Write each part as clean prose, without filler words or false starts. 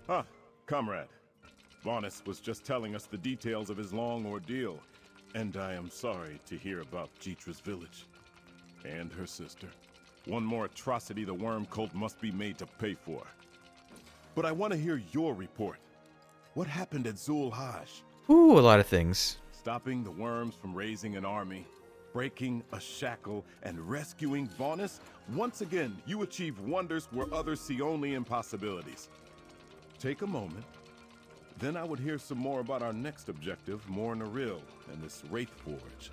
Ah, comrade. Varnes was just telling us the details of his long ordeal, and I am sorry to hear about Jitra's village. And her sister. One more atrocity the Worm Cult must be made to pay for. But I want to hear your report. What happened at Zul-Haj? Ooh, a lot of things. Stopping the worms from raising an army, breaking a shackle, and rescuing Varnes? Once again, you achieve wonders where others see only impossibilities. Take a moment. Then I would hear some more about our next objective, Mor-Naril, and this Wraith Forge.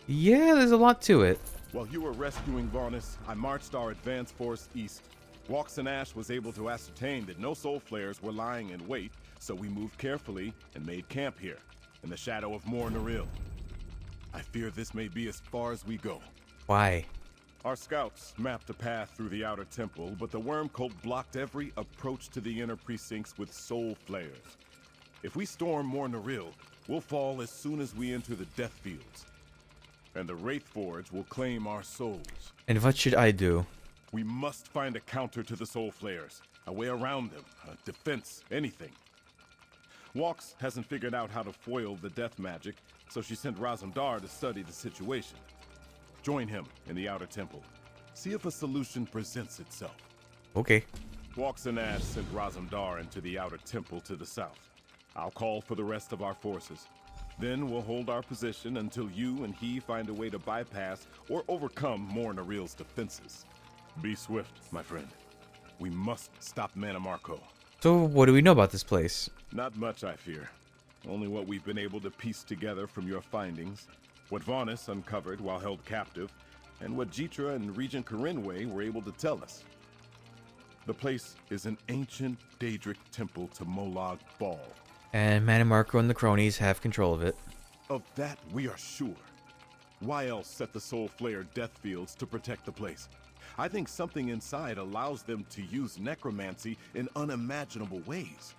Yeah, there's a lot to it. While you were rescuing Varnes, I marched our advance force east. Walkson Ash was able to ascertain that no Soul Flayers were lying in wait, so we moved carefully and made camp here, in the shadow of Mor-Naril. I fear this may be as far as we go. Why? Our scouts mapped a path through the outer temple, but the Worm Cult blocked every approach to the inner precincts with Soul Flayers. If we storm Mor-Naril, we'll fall as soon as we enter the Death Fields. And the Wraith Forge will claim our souls. And what should I do? We must find a counter to the Soul Flayers, a way around them, a defense, anything. Walks hasn't figured out how to foil the death magic, so she sent Razumdar to study the situation. Join him in the outer temple. See if a solution presents itself. Okay. Walks and Ash sent Razumdar into the outer temple to the south. I'll call for the rest of our forces. Then we'll hold our position until you and he find a way to bypass or overcome Mor-Naril's defenses. Be swift, my friend. We must stop Mannimarco. So, what do we know about this place? Not much, I fear. Only what we've been able to piece together from your findings, what Varnes uncovered while held captive, and what Jitra and Regent Corinway were able to tell us. The place is an ancient Daedric temple to Molag Bal. And Mannimarco and the cronies have control of it. Of that we are sure. Why else set the Soul Flayer death fields to protect the place? I think something inside allows them to use necromancy in unimaginable ways.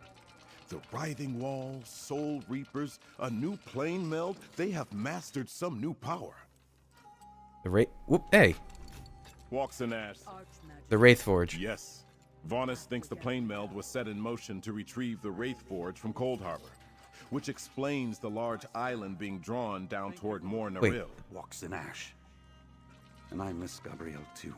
The writhing walls, soul reapers, a new plane meld, they have mastered some new power. Hey! Walks and Ash. The Wraith Forge. Yes. Varnes thinks the plane meld was set in motion to retrieve the Wraith Forge from Cold Harbor, which explains the large island being drawn down toward Mor-Naril. Walks in Ash. And I miss Gabriel too.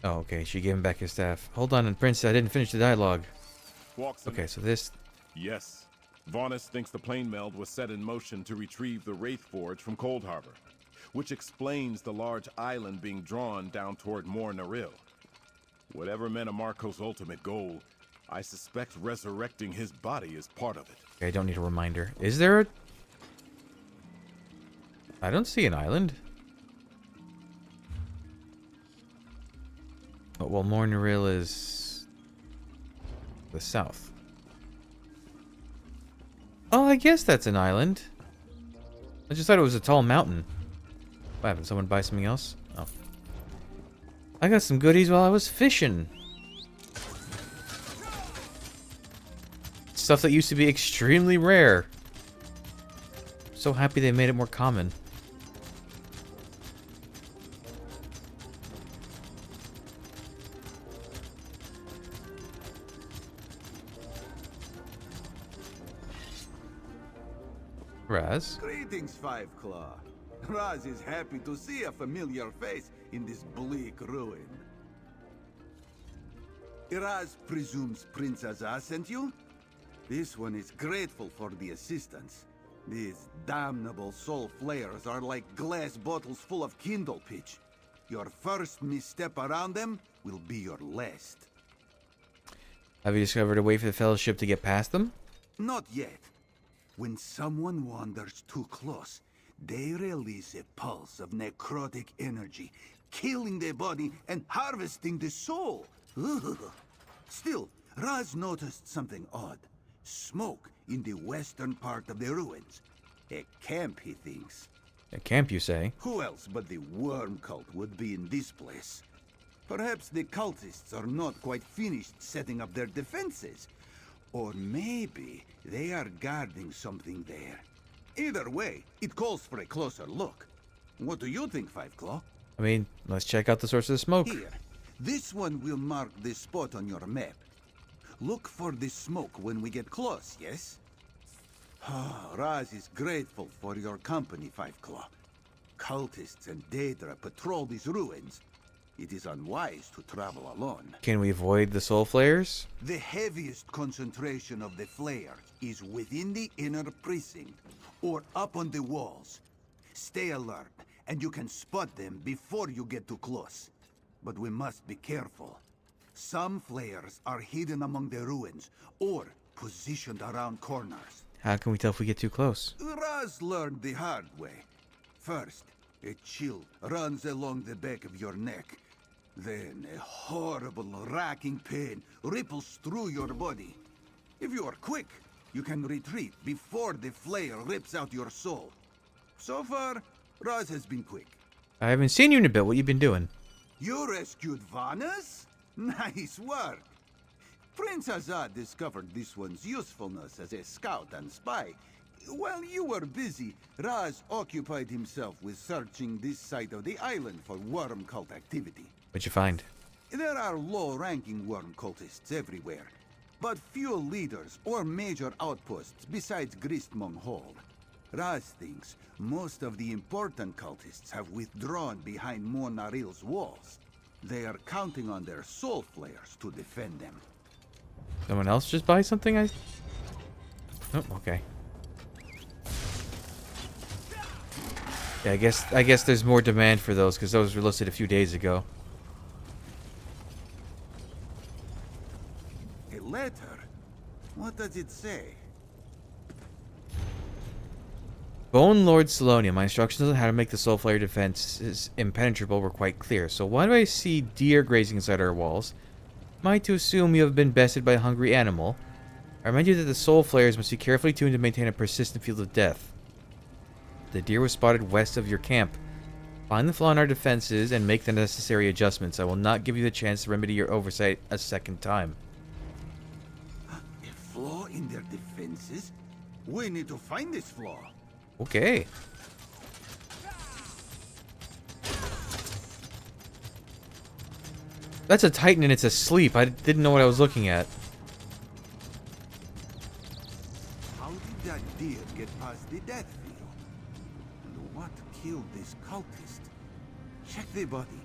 Oh, okay. She gave him back his staff. Hold on, Prince. I didn't finish the dialogue. Walks Okay, so this... Yes. Varnes thinks the plane meld was set in motion to retrieve the Wraith Forge from Cold Harbor, which explains the large island being drawn down toward Mor-Naril. Whatever Mannimarco's ultimate goal, I suspect resurrecting his body is part of it. Okay, I don't need a reminder. Is there a... I don't see an island. Oh, well, Mor-Naril is... the south. Oh, I guess that's an island. I just thought it was a tall mountain. What happened? Someone buy something else? Oh. I got some goodies while I was fishing. Stuff that used to be extremely rare. So happy they made it more common. Raz? Greetings, Five Claw. Raz is happy to see a familiar face in this bleak ruin. Raz presumes Prince Azaz sent you? This one is grateful for the assistance. These damnable soul flayers are like glass bottles full of kindle pitch. Your first misstep around them will be your last. Have you discovered a way for the Fellowship to get past them? Not yet. When someone wanders too close, they release a pulse of necrotic energy, killing their body and harvesting the soul. Ugh. Still, Raz noticed something odd. Smoke in the western part of the ruins. A camp, he thinks. A camp, you say? Who else but the Worm Cult would be in this place? Perhaps the cultists are not quite finished setting up their defenses. Or maybe they are guarding something there. Either way, it calls for a closer look. What do you think, Five Claw? I mean, let's check out the source of the smoke. Here, This one will mark the spot on your map. Look for the smoke when we get close, yes? Raz is grateful for your company, Five Claw. Cultists and Daedra patrol these ruins. It is unwise to travel alone. Can we avoid the soul flares? The heaviest concentration of the flares is within the inner precinct, or up on the walls. Stay alert, and you can spot them before you get too close. But we must be careful. Some flares are hidden among the ruins, or positioned around corners. How can we tell if we get too close? Raz learned the hard way. First, a chill runs along the back of your neck. Then a horrible, racking pain ripples through your body. If you are quick, you can retreat before the flare rips out your soul. So far, Raz has been quick. I haven't seen you in a bit. What you been doing? You rescued Vanus? Nice work. Prince Azad discovered this one's usefulness as a scout and spy. While you were busy, Raz occupied himself with searching this side of the island for worm cult activity. What'd you find? There are low-ranking worm cultists everywhere, but few leaders or major outposts besides Gristmong Hold. Raz thinks most of the important cultists have withdrawn behind Monaril's walls. They are counting on their soul flares to defend them. Someone else just buy something? Oh, okay. Yeah, I guess there's more demand for those because those were listed a few days ago. A letter? What does it say? Bone Lord Salonia, my instructions on how to make the Soul Flare defenses impenetrable were quite clear. So why do I see deer grazing inside our walls? Am I to assume you have been bested by a hungry animal? I remind you that the Soul Flares must be carefully tuned to maintain a persistent field of death. The deer was spotted west of your camp. Find the flaw in our defenses and make the necessary adjustments. I will not give you the chance to remedy your oversight a second time. A flaw in their defenses? We need to find this flaw. Okay. That's a Titan and it's asleep. I didn't know what I was looking at. How did that deer get past the death field? And what killed this cultist? Check the body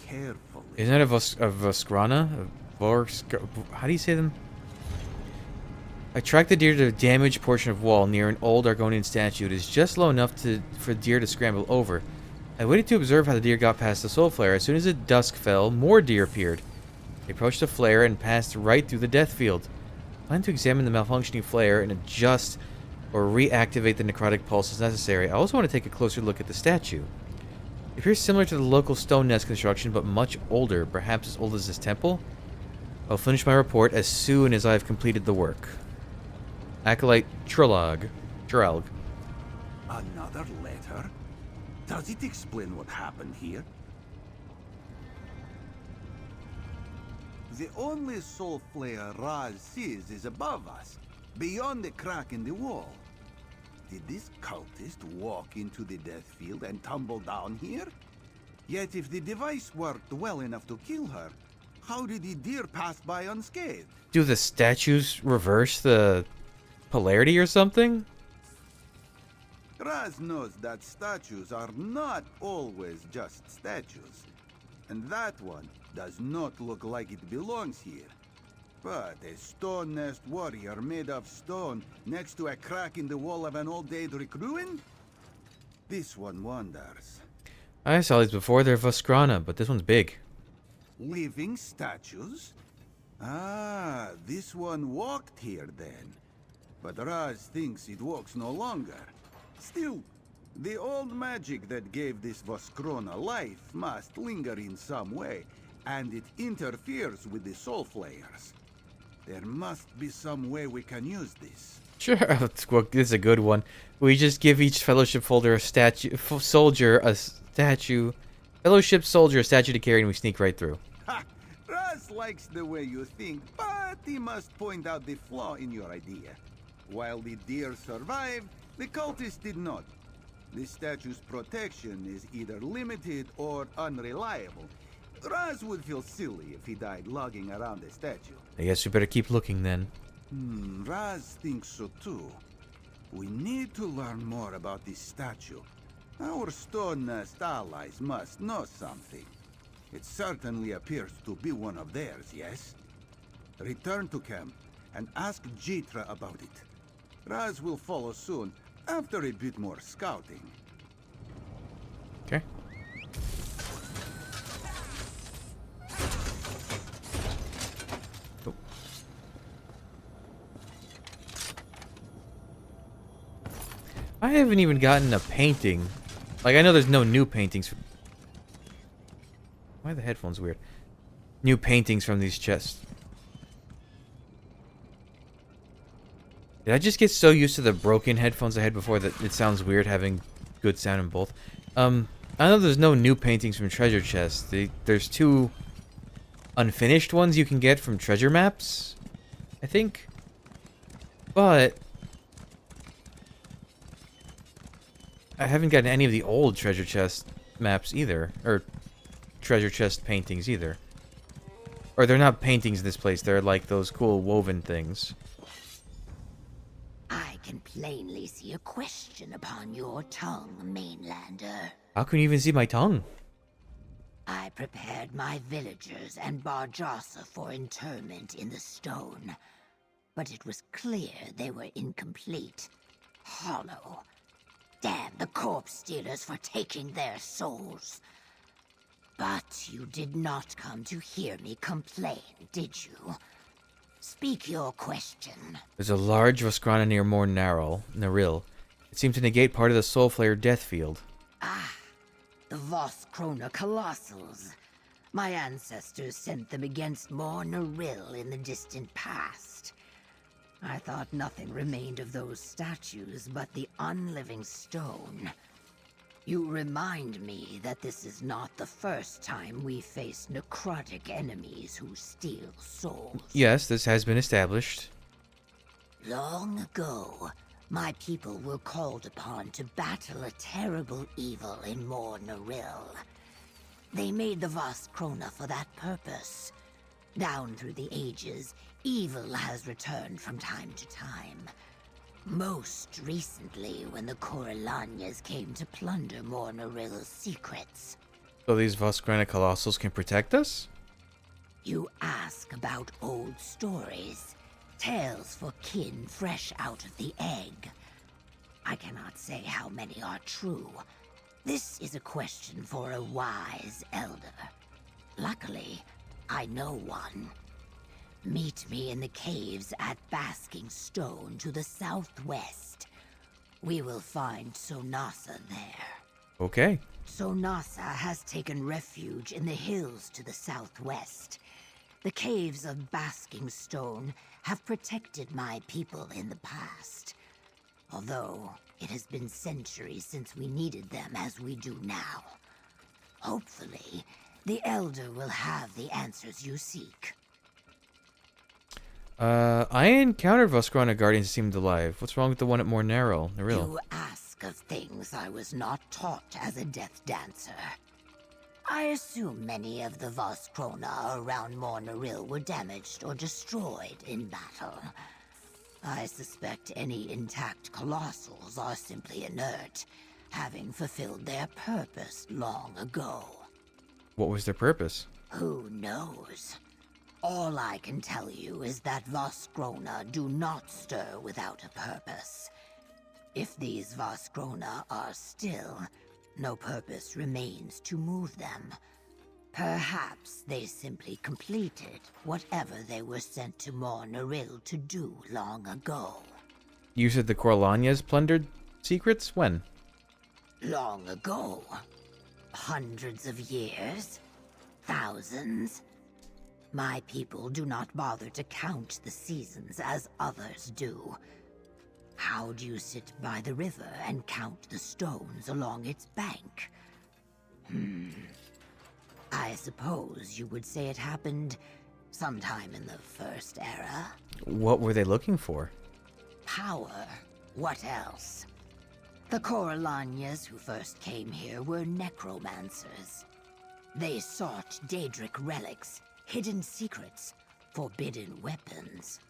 carefully. Isn't that a Voskrana? How do you say them? I tracked the deer to a damaged portion of wall near an old Argonian statue. It is just low enough for the deer to scramble over. I waited to observe how the deer got past the soul flare. As soon as the dusk fell, more deer appeared. They approached the flare and passed right through the death field. I plan to examine the malfunctioning flare and adjust or reactivate the necrotic pulse as necessary. I also want to take a closer look at the statue. It appears similar to the local stone nest construction, but much older, perhaps as old as this temple. I'll finish my report as soon as I have completed the work. Acolyte Trelg. Another letter? Does it explain what happened here? The only soul flare Raz sees is above us, beyond the crack in the wall. Did this cultist walk into the death field and tumble down here? Yet if the device worked well enough to kill her, how did the deer pass by unscathed? Do the statues reverse the polarity or something? Raz knows that statues are not always just statues. And that one does not look like it belongs here. But a stone nest warrior made of stone next to a crack in the wall of an old Daedric ruin? This one wonders. I saw these before. They're Voskrana, but this one's big. Living statues? Ah, this one walked here then. But Raz thinks it walks no longer. Still, the old magic that gave this Voskrona life must linger in some way, and it interferes with the soul flares. There must be some way we can use this. Sure, well, this is a good one. We just give each fellowship soldier a statue to carry, and we sneak right through. Ha! Raz likes the way you think, but he must point out the flaw in your idea. While the deer survived, the cultists did not. The statue's protection is either limited or unreliable. Raz would feel silly if he died logging around the statue. I guess we better keep looking then. Raz thinks so too. We need to learn more about this statue. Our Stone Nest allies must know something. It certainly appears to be one of theirs, yes? Return to camp and ask Jitra about it. Raz will follow soon, after a bit more scouting. Okay. Oh. I haven't even gotten a painting. Like, I know there's no new paintings. Why are the headphones weird? New paintings from these chests. Did I just get so used to the broken headphones I had before that it sounds weird having good sound in both? I know there's no new paintings from treasure chests. There's 2 unfinished ones you can get from treasure maps, I think. But I haven't gotten any of the old treasure chest maps either, or treasure chest paintings either. Or they're not paintings in this place, they're like those cool woven things. I can plainly see a question upon your tongue, Mainlander. How can you even see my tongue? I prepared my villagers and Barjossa for interment in the stone, but it was clear they were incomplete, hollow. Damn the corpse stealers for taking their souls. But you did not come to hear me complain, did you? Speak your question. There's a large Voskrana near Mor Naril. It seemed to negate part of the Soulflare death field. Ah, the Voskrona Colossals. My ancestors sent them against Mor Naril in the distant past. I thought nothing remained of those statues but the unliving stone. You remind me that this is not the first time we face necrotic enemies who steal souls. Yes, this has been established. Long ago, my people were called upon to battle a terrible evil in Mor Naril. They made the Voskrona for that purpose. Down through the ages, evil has returned from time to time. Most recently, when the Corellanias came to plunder Mor Naril's secrets. So these Voskrana Colossals can protect us? You ask about old stories, tales for kin fresh out of the egg. I cannot say how many are true. This is a question for a wise elder. Luckily, I know one. Meet me in the caves at Basking Stone to the southwest. We will find Sonasa there. Okay. Sonasa has taken refuge in the hills to the southwest. The caves of Basking Stone have protected my people in the past. Although it has been centuries since we needed them as we do now. Hopefully, the Elder will have the answers you seek. I encountered Voskrana Guardians who seemed alive. What's wrong with the one at Mor Naril? You ask of things I was not taught as a death dancer. I assume many of the Voskrona around Mor Naril were damaged or destroyed in battle. I suspect any intact Colossals are simply inert, having fulfilled their purpose long ago. What was their purpose? Who knows? All I can tell you is that Voskrona do not stir without a purpose. If these Voskrona are still, no purpose remains to move them. Perhaps they simply completed whatever they were sent to Mor Naril to do long ago. You said the Corellanias plundered secrets? When? Long ago. Hundreds of years? Thousands? My people do not bother to count the seasons as others do. How do you sit by the river and count the stones along its bank? I suppose you would say it happened sometime in the First Era. What were they looking for? Power. What else? The Corellanias who first came here were necromancers. They sought Daedric relics, hidden secrets, forbidden weapons.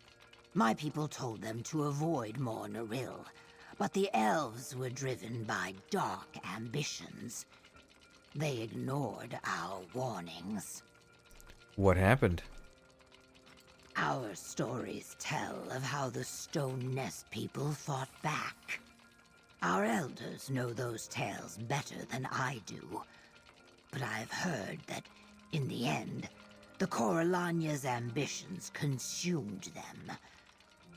My people told them to avoid Mor Naril, but the elves were driven by dark ambitions. They ignored our warnings. What happened? Our stories tell of how the Stone Nest people fought back. Our elders know those tales better than I do, but I've heard that, in the end, the Coralania's ambitions consumed them.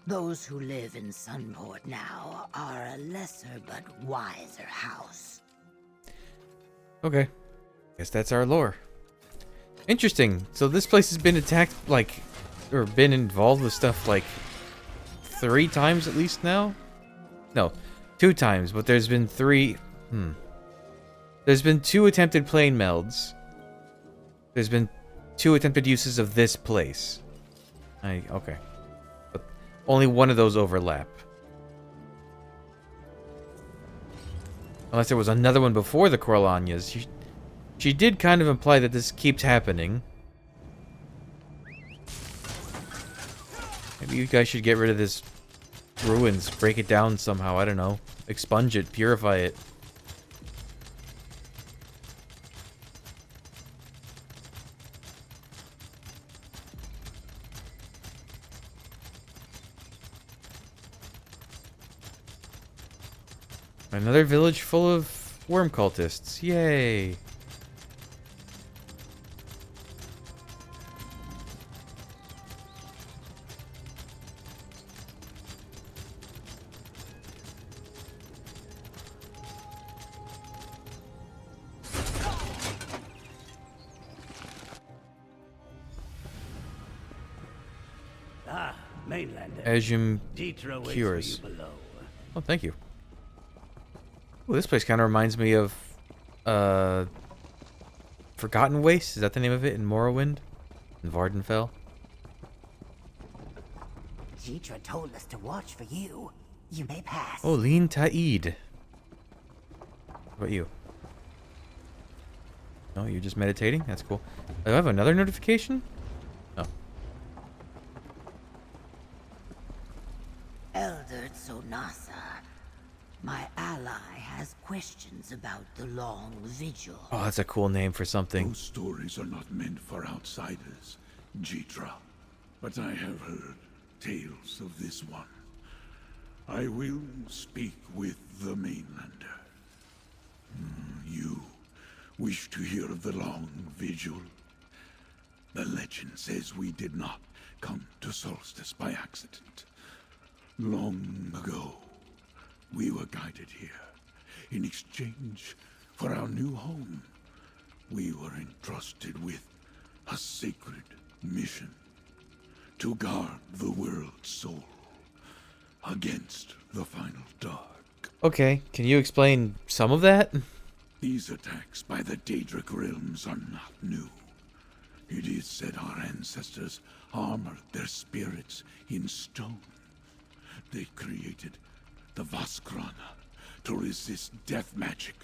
Those who live in Sunport now are a lesser but wiser house. Okay. Guess that's our lore. Interesting. So this place has been attacked, like, or been involved with stuff, like, 3 times at least now? No, 2 times, but there's been 3... There's been 2 attempted plane melds. There's been 2 attempted uses of this place. Okay. But only one of those overlap. Unless there was another one before the Coralanias. She did kind of imply that this keeps happening. Maybe you guys should get rid of this ruins. Break it down somehow. I don't know. Expunge it. Purify it. Another village full of worm cultists. Yay! Mainlander. Ajum Deetra waits Cures. for you below. Oh, thank you. Ooh, this place kind of reminds me of, Forgotten Waste? Is that the name of it? In Morrowind? In Vardenfell? Jitra told us to watch for you. You may pass. Oh, Lean Ta'id. What about you? No, you're just meditating? That's cool. Do I have another notification? Oh. Elder Tsonasa, my ally has questions about the long vigil. Oh, that's a cool name for something. Those stories are not meant for outsiders, Jitra. But I have heard tales of this one. I will speak with the Mainlander. You wish to hear of the long vigil? The legend says we did not come to Solstice by accident. Long ago, we were guided here. In exchange for our new home, we were entrusted with a sacred mission to guard the world's soul against the final dark. Okay, can you explain some of that? These attacks by the Daedric realms are not new. It is said our ancestors armored their spirits in stone. They created the Vaskrana to resist death magic,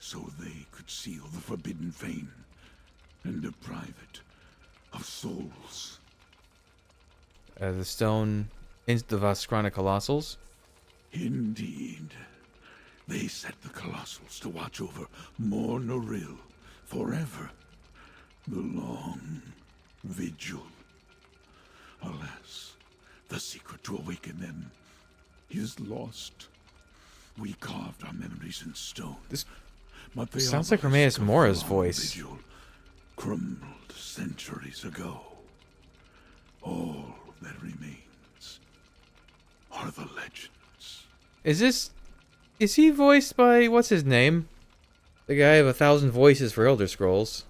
so they could seal the Forbidden Fane and deprive it of souls. The stone... the Vaskrana Colossals? Indeed. They set the Colossals to watch over Mor Naril forever. The long vigil. Alas, the secret to awaken them is lost. We carved our memories in stone. This but they sounds like obelisk Hermaeus of Mora's the long voice. vigil crumbled centuries ago. All that remains are the legends. Is he voiced by, what's his name? The guy of 1,000 voices for Elder Scrolls.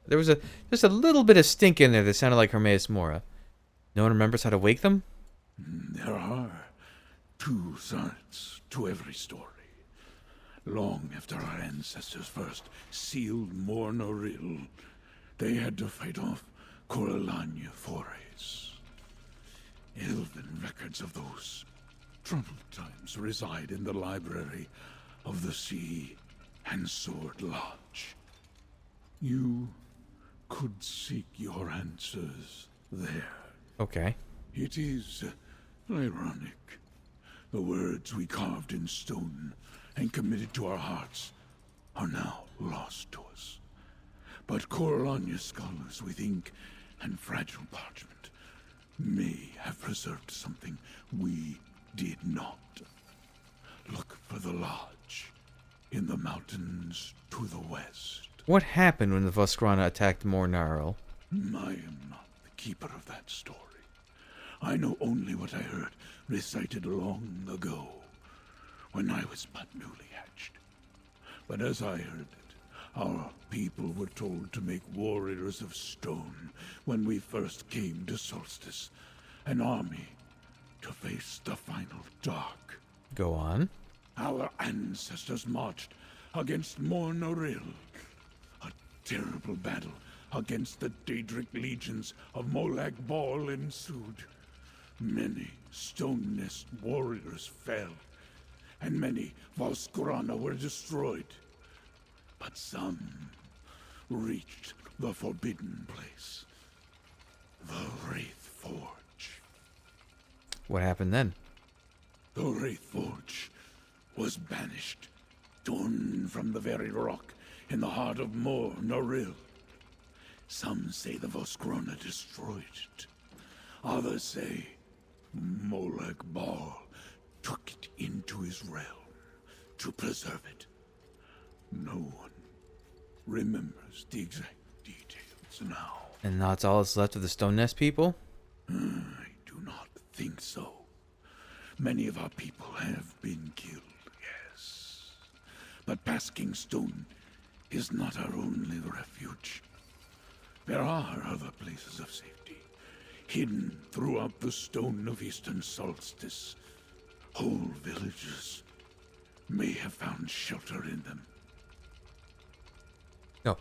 There was just a little bit of stink in there that sounded like Hermaeus Mora. No one remembers how to wake them? There are 2 sides to every story. Long after our ancestors first sealed Mor Naril, they had to fight off Coralania forays. Elven records of those troubled times reside in the library of the Sea and Sword Lodge. You could seek your answers there. Okay. It is ironic. The words we carved in stone and committed to our hearts are now lost to us. But Coralania scholars with ink and fragile parchment may have preserved something we did not. Look for the lodge in the mountains to the west. What happened when the Voskrana attacked Mornarl? I am not the keeper of that story. I know only what I heard recited long ago, when I was but newly hatched. But as I heard it, our people were told to make warriors of stone when we first came to Solstice, an army to face the final dark. Go on. Our ancestors marched against Mornoril, a terrible battle against the Daedric legions of Molag Bal ensued. Many Stone Nest warriors fell, and many Voskrana were destroyed. But some reached the Forbidden Place, the Wraith Forge. What happened then? The Wraith Forge was banished, torn from the very rock in the heart of Mornoril. Some say the Voskrona destroyed it. Others say Molag Bal took it into his realm to preserve it. No one remembers the exact details now. And that's all that's left of the Stone Nest people? I do not think so. Many of our people have been killed, yes. But Basking Stone is not our only refuge. There are other places of safety, hidden throughout the stone of Eastern Solstice. Whole villages may have found shelter in them. No.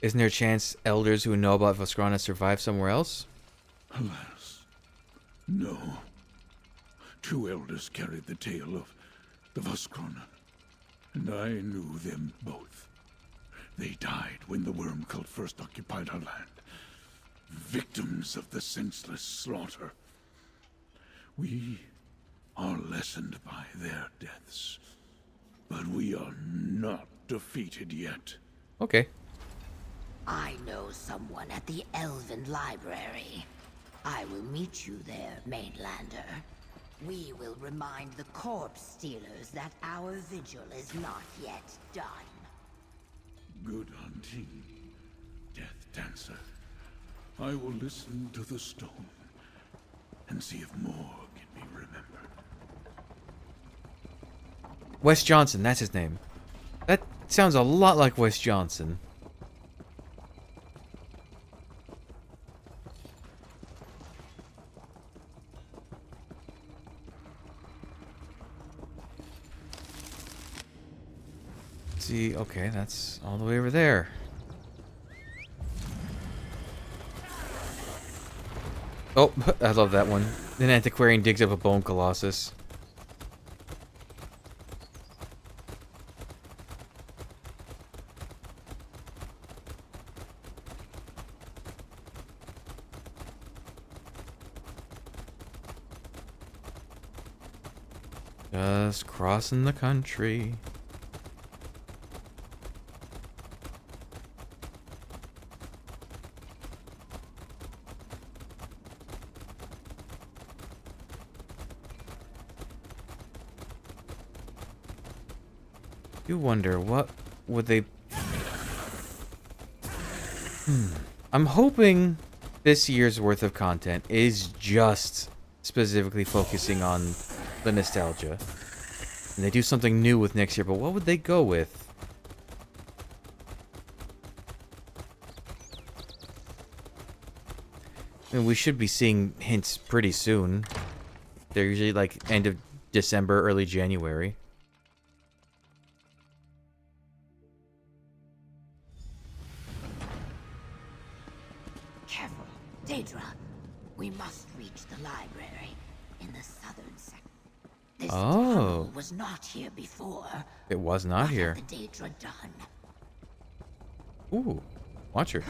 Isn't there a chance elders who know about Voskrana survive somewhere else? Alas, no. 2 elders carried the tale of the Voskrona, and I knew them both. They died when the worm cult first occupied our land, victims of the senseless slaughter. We are lessened by their deaths, but we are not defeated yet. Okay. I know someone at the Elven Library. I will meet you there, Mainlander. We will remind the Corpse Stealers that our vigil is not yet done. Good hunting, Death Dancer. I will listen to the stone and see if more can be remembered. Wes Johnson, that's his name. That sounds a lot like Wes Johnson. See, okay, that's all the way over there. Oh, I love that one. An antiquarian digs up a bone colossus. Just crossing the country. You wonder, what would they... I'm hoping this year's worth of content is just specifically focusing on the nostalgia. And they do something new with next year, but what would they go with? I mean, we should be seeing hints pretty soon. They're usually like end of December, early January. Careful, Daedra. We must reach the library in the southern section. This tunnel was not here before. It was not What here. have the Daedra done? Ooh. Watch her.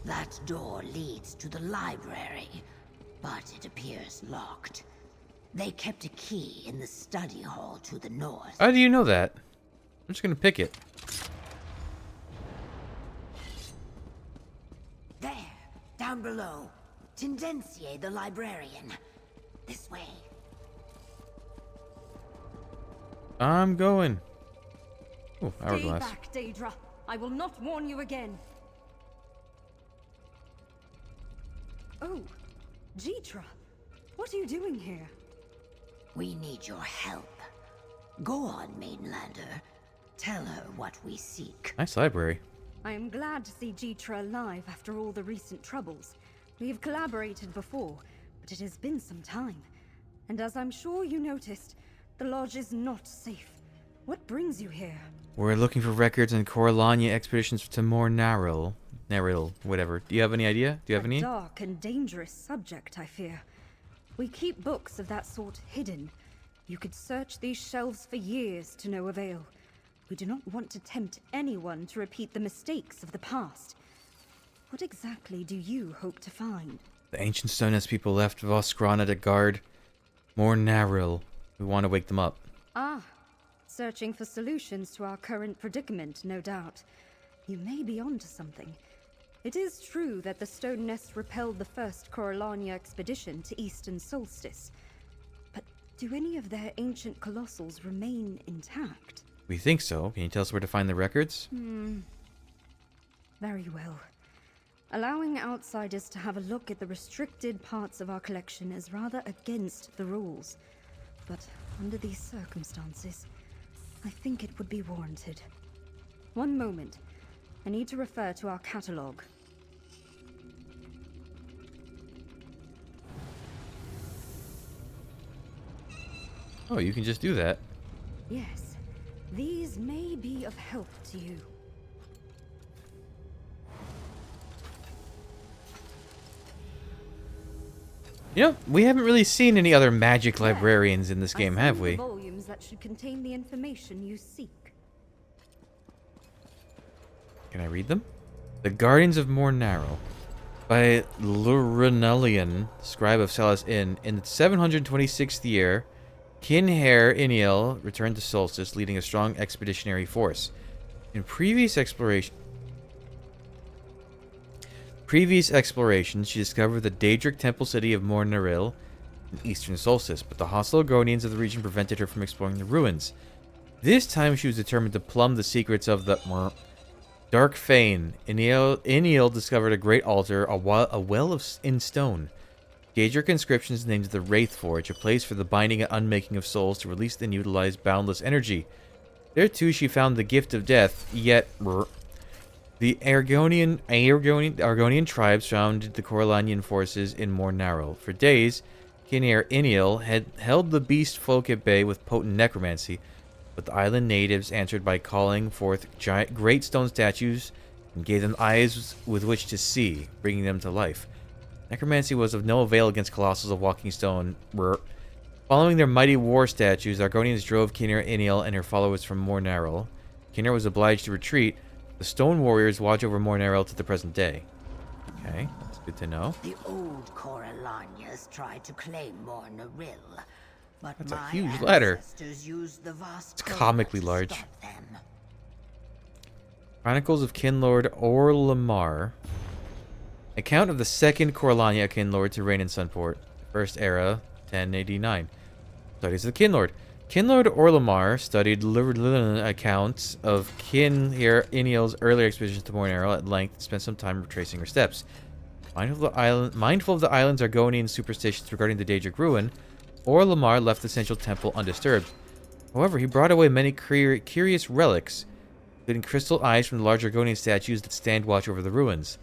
That door leads to the library, but it appears locked. They kept a key in the study hall to the north. How do you know that? I'm just gonna pick it. There, down below. Tendencie the librarian. This way. I'm going. Oh, Stay hourglass. back, Daedra. I will not warn you again. Oh, Jeetra. What are you doing here? We need your help. Go on, Mainlander. Tell her what we seek. Nice library. I am glad to see Jeetra alive after all the recent troubles. We have collaborated before, but it has been some time. And as I'm sure you noticed, the lodge is not safe. What brings you here? We're looking for records on Coralania expeditions to Mor Naril. Naril, whatever. Do you have any idea? Do you have any? A dark and dangerous subject, I fear. We keep books of that sort hidden. You could search these shelves for years to no avail. We do not want to tempt anyone to repeat the mistakes of the past. What exactly do you hope to find? The ancient Stone's people left Voskrana to guard Mor Naril. We want to wake them up. Ah, searching for solutions to our current predicament, no doubt. You may be onto something. It is true that the Stone Nest repelled the first Coralania expedition to Eastern Solstice. But do any of their ancient colossals remain intact? We think so. Can you tell us where to find the records? Very well. Allowing outsiders to have a look at the restricted parts of our collection is rather against the rules. But under these circumstances, I think it would be warranted. One moment. I need to refer to our catalogue. Oh, you can just do that. Yes, these may be of help to you. You know, we haven't really seen any other magic librarians in this game, have we? Volumes that should contain the information you seek. Can I read them? The Guardians of Mor Naril by Lurunelian, scribe of Salas Inn. In the 726th year, Kinhair Iniel returned to Solstice, leading a strong expeditionary force. In previous explorations, she discovered the Daedric temple city of Mor Naril in Eastern Solstice, but the hostile Argonians of the region prevented her from exploring the ruins. This time she was determined to plumb the secrets of the Dark Fane. Iniel discovered a great altar, a well in stone. Daedric inscriptions named the Wraith Forge, a place for the binding and unmaking of souls to release and utilize boundless energy. There too she found the gift of death, yet the Argonian tribes surrounded the Coralanian forces in Mor Naril. For days, Kinhair Iniel had held the beast folk at bay with potent necromancy, but the island natives answered by calling forth great stone statues and gave them eyes with which to see, bringing them to life. Necromancy was of no avail against colossals of walking stone. Following their mighty war statues, the Argonians drove Kinhair Iniel and her followers from Mor Naril. Kinhair was obliged to retreat. The stone warriors watch over Mor Naril to the present day. Okay, that's good to know. The old Coralanians tried to claim Mor Naril, but That's a my huge ladder. ancestors used the vast It's comically to large. stop them. Chronicles of Kinlord Orlamar. Account of the second Coralania Kinlord to reign in Sunport. First era, 1089. Studies of the Kinlord. Kinlord Orlamar studied accounts of Kinhair Iniel's earlier expeditions to Mor Naril at length and spent some time retracing her steps. Mindful of the island's Argonian superstitions regarding the Daedric ruin, Orlamar left the central temple undisturbed. However, he brought away many curious relics, including crystal eyes from the large Argonian statues that stand watch over the ruins.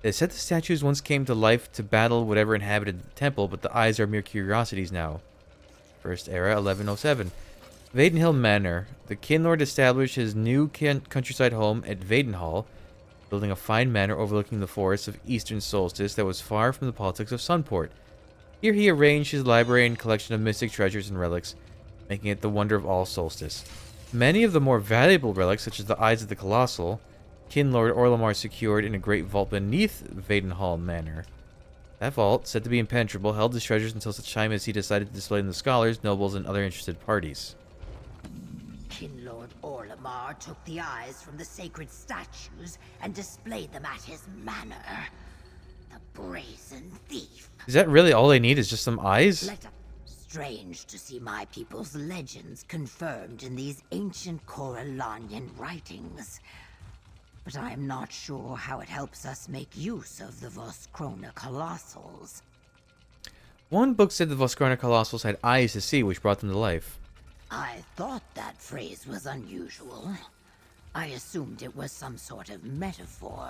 It is said the statues once came to life to battle whatever inhabited the temple, but the eyes are mere curiosities now. First era, 1107. Vaidenhill Manor. The Kinlord established his new countryside home at Vaidenhall. building a fine manor overlooking the forests of Eastern Solstice that was far from the politics of Sunport. Here he arranged his library and collection of mystic treasures and relics, making it the wonder of all Solstice. Many of the more valuable relics, such as the Eyes of the Colossal, Kin Lord Orlamar secured in a great vault beneath Vaidenhall Manor. That vault, said to be impenetrable, held his treasures until such time as he decided to display them to scholars, nobles, and other interested parties. Kinlord Orlamar took the eyes from the sacred statues and displayed them at his manor. The brazen thief. Is that really all they need, is just some eyes? Strange to see my people's legends confirmed in these ancient Corellanian writings. But I am not sure how it helps us make use of the Voskrona Colossals. One book said the Voskrona Colossals had eyes to see, which brought them to life. I thought that phrase was unusual. I assumed it was some sort of metaphor.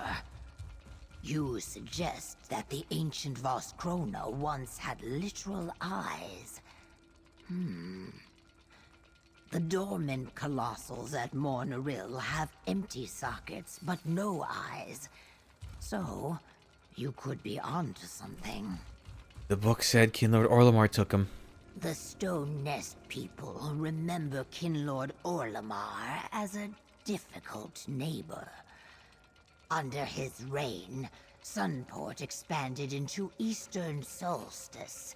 You suggest that the ancient Voskrona once had literal eyes. The dormant colossals at Mornaril have empty sockets, but no eyes. So, you could be onto something. The book said Kinlord Orlamar took him. The Stone Nest people remember Kinlord Orlamar as a difficult neighbor. Under his reign, Sunport expanded into Eastern Solstice.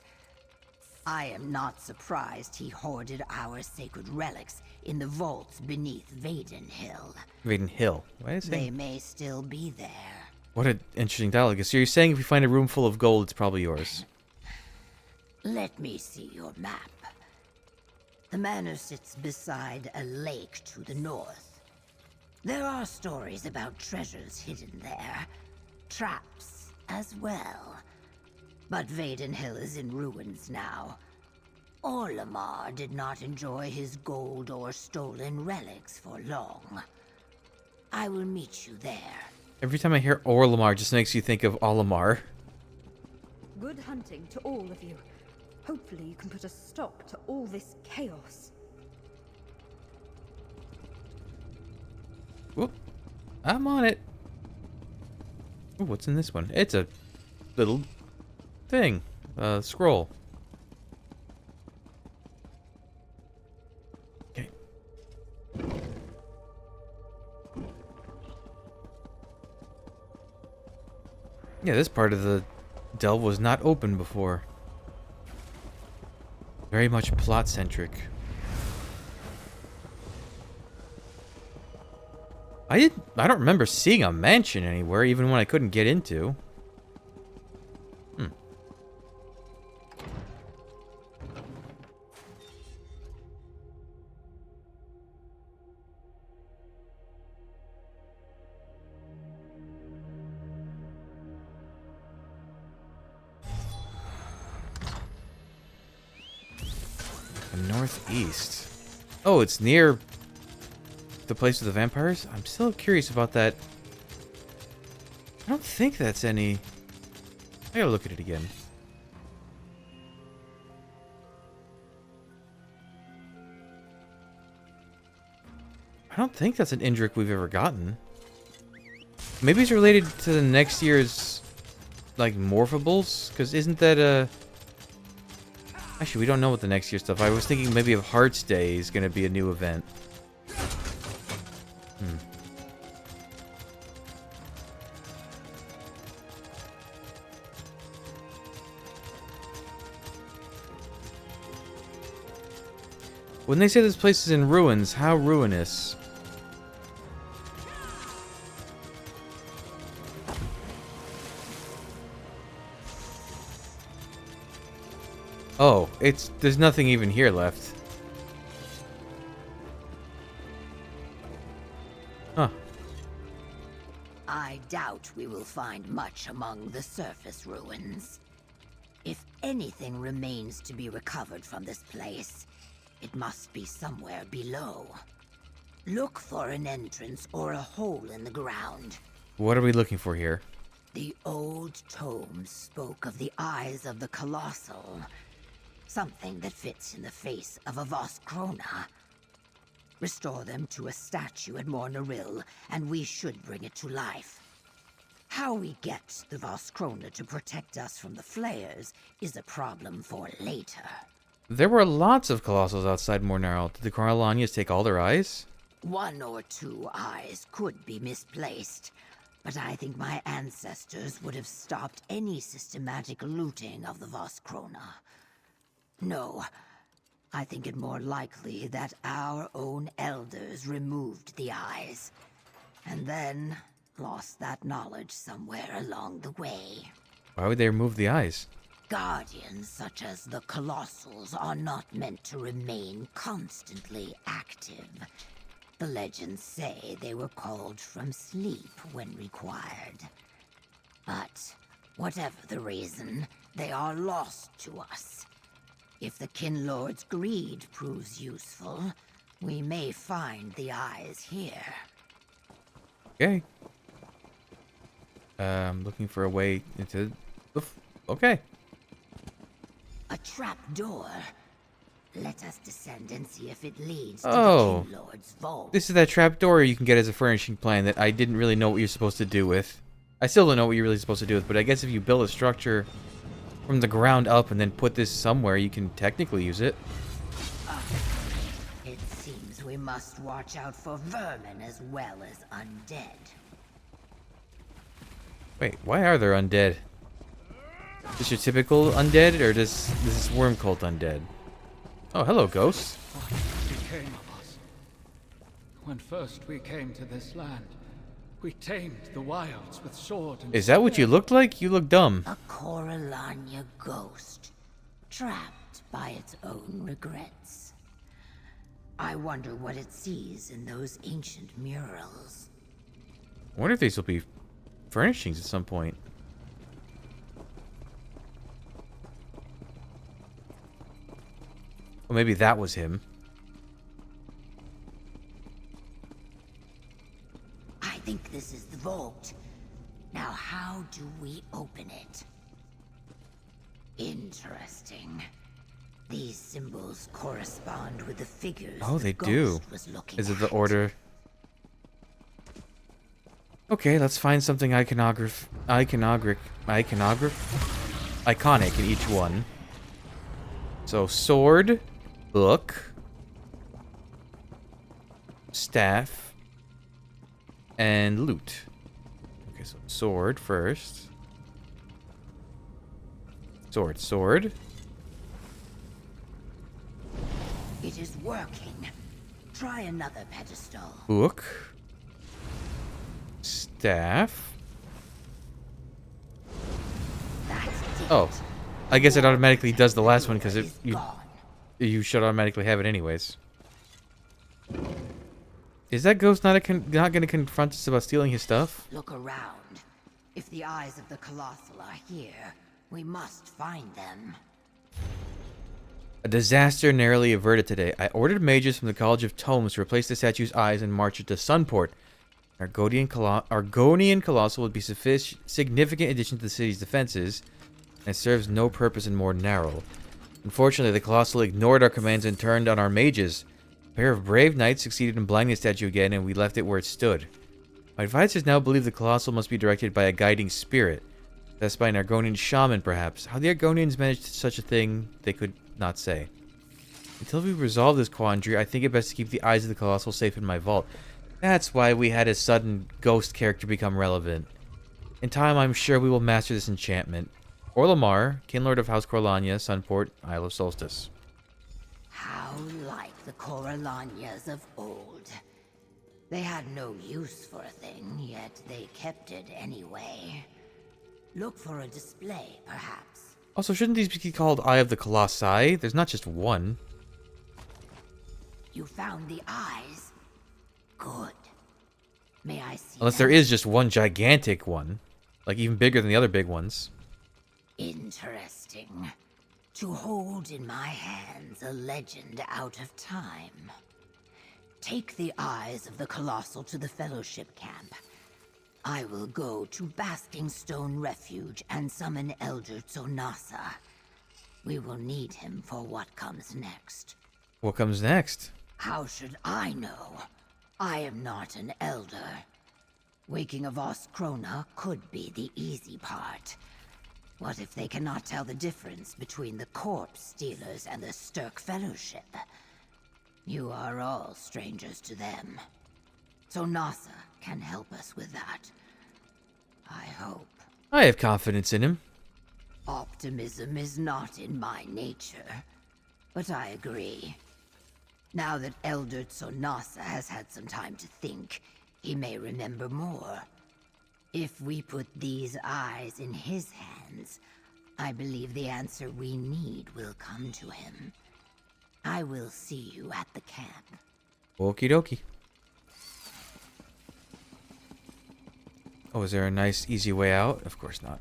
I am not surprised he hoarded our sacred relics in the vaults beneath Vaidenhill. Vaidenhill. Why is They it? may still be there. What an interesting dialogue. So you're saying if we find a room full of gold, it's probably yours. Let me see your map. The manor sits beside a lake to the north. There are stories about treasures hidden there. Traps as well. But Vaidenhill is in ruins now. Orlamar did not enjoy his gold or stolen relics for long. I will meet you there. Every time I hear Orlamar, it just makes you think of Olimar. Good hunting to all of you. Hopefully you can put a stop to all this chaos. Whoop. I'm on it. Ooh, what's in this one? It's a little thing. Scroll. Okay. Yeah, this part of the delve was not open before. Very much plot-centric. I don't remember seeing a mansion anywhere, even when I couldn't get into. Northeast. Oh, it's near the place with the vampires? I'm still curious about that. I don't think that's any... I gotta look at it again. I don't think that's an Indrik we've ever gotten. Maybe it's related to the next year's, like, Morphables? Because isn't that a... Actually, we don't know what the next year's stuff. I was thinking maybe of Hearts Day is going to be a new event. When they say this place is in ruins, how ruinous? Oh, there's nothing even here left. Huh. I doubt we will find much among the surface ruins. If anything remains to be recovered from this place, it must be somewhere below. Look for an entrance or a hole in the ground. What are we looking for here? The old tomes spoke of the eyes of the Colossal. Something that fits in the face of a Voskrona. Restore them to a statue at Mornaril, and we should bring it to life. How we get the Voskrona to protect us from the flares is a problem for later. There were lots of Colossals outside Mornarl. Did the Coralanias take all their eyes? 1 or 2 eyes could be misplaced, but I think my ancestors would have stopped any systematic looting of the Voskrona. No, I think it more likely that our own elders removed the eyes, and then lost that knowledge somewhere along the way. Why would they remove the eyes? Guardians such as the Colossals are not meant to remain constantly active. The legends say they were called from sleep when required. But whatever the reason, they are lost to us. If the Kinlord's greed proves useful, we may find the eyes here. Okay. Looking for a way into the... Okay. A trap door. Let us descend and see if it leads Oh. to the Kinlord's vault. This is that trap door you can get as a furnishing plan that I didn't really know what you're supposed to do with. I still don't know what you're really supposed to do with, but I guess if you build a structure from the ground up and then put this somewhere, you can technically use it. It seems we must watch out for vermin as well as undead. Wait, why are there undead? Just your typical undead, or this worm cult undead? Oh, hello, ghost. What became of us? When first we came to this land, we tamed the wilds with sword and Is that what you looked like? You look dumb. A Coralania ghost, trapped by its own regrets. I wonder what it sees in those ancient murals. I wonder if these will be furnishings at some point. Well, maybe that was him. I think this is the vault. Now, how do we open it? Interesting. These symbols correspond with the figures Oh, the they do. ghost was looking Is it the at. order? Okay, let's find something iconic in each one. So, sword, book, staff, and loot. Okay, so sword first. Sword. It is working. Try another pedestal. Book. Staff. That's it. Oh, I guess it automatically does the last one because Is gone. you should automatically have it anyways. Is that ghost not going to confront us about stealing his stuff? Look around. If the eyes of the Colossal are here, we must find them. A disaster narrowly averted today. I ordered mages from the College of Tomes to replace the statue's eyes and march it to Sunport. Argonian Colossal would be significant addition to the city's defenses, and serves no purpose in Mornarl. Unfortunately, the Colossal ignored our commands and turned on our mages. A pair of brave knights succeeded in blinding the statue again, and we left it where it stood. My advisors now believe the Colossal must be directed by a guiding spirit. That's by an Argonian shaman, perhaps. How the Argonians managed such a thing, they could not say. Until we resolve this quandary, I think it best to keep the eyes of the Colossal safe in my vault. That's why we had a sudden ghost character become relevant. In time, I'm sure we will master this enchantment. Orlamar, Kinlord of House Coralania, Sunport, Isle of Solstice. How like the Coralanias of old. They had no use for a thing, yet they kept it anyway. Look for a display, perhaps. Also, shouldn't these be called Eye of the Colossi? There's not just one. You found the eyes? Good. May I see Unless them? there is just one gigantic one. Like, even bigger than the other big ones. Interesting. To hold in my hands a legend out of time. Take the eyes of the Colossal to the Fellowship camp. I will go to Basking Stone Refuge and summon Elder Zonasa. We will need him for what comes next. What comes next? How should I know? I am not an elder. Waking a Voss Krona could be the easy part. What if they cannot tell the difference between the Corpse Stealers and the Sturk Fellowship? You are all strangers to them. So Nasa can help us with that. I hope. I have confidence in him. Optimism is not in my nature, but I agree. Now that Elder Tsonasa has had some time to think, he may remember more. If we put these eyes in his hands, I believe the answer we need will come to him. I will see you at the camp. Okie dokie. Oh, is there a nice, easy way out? Of course not.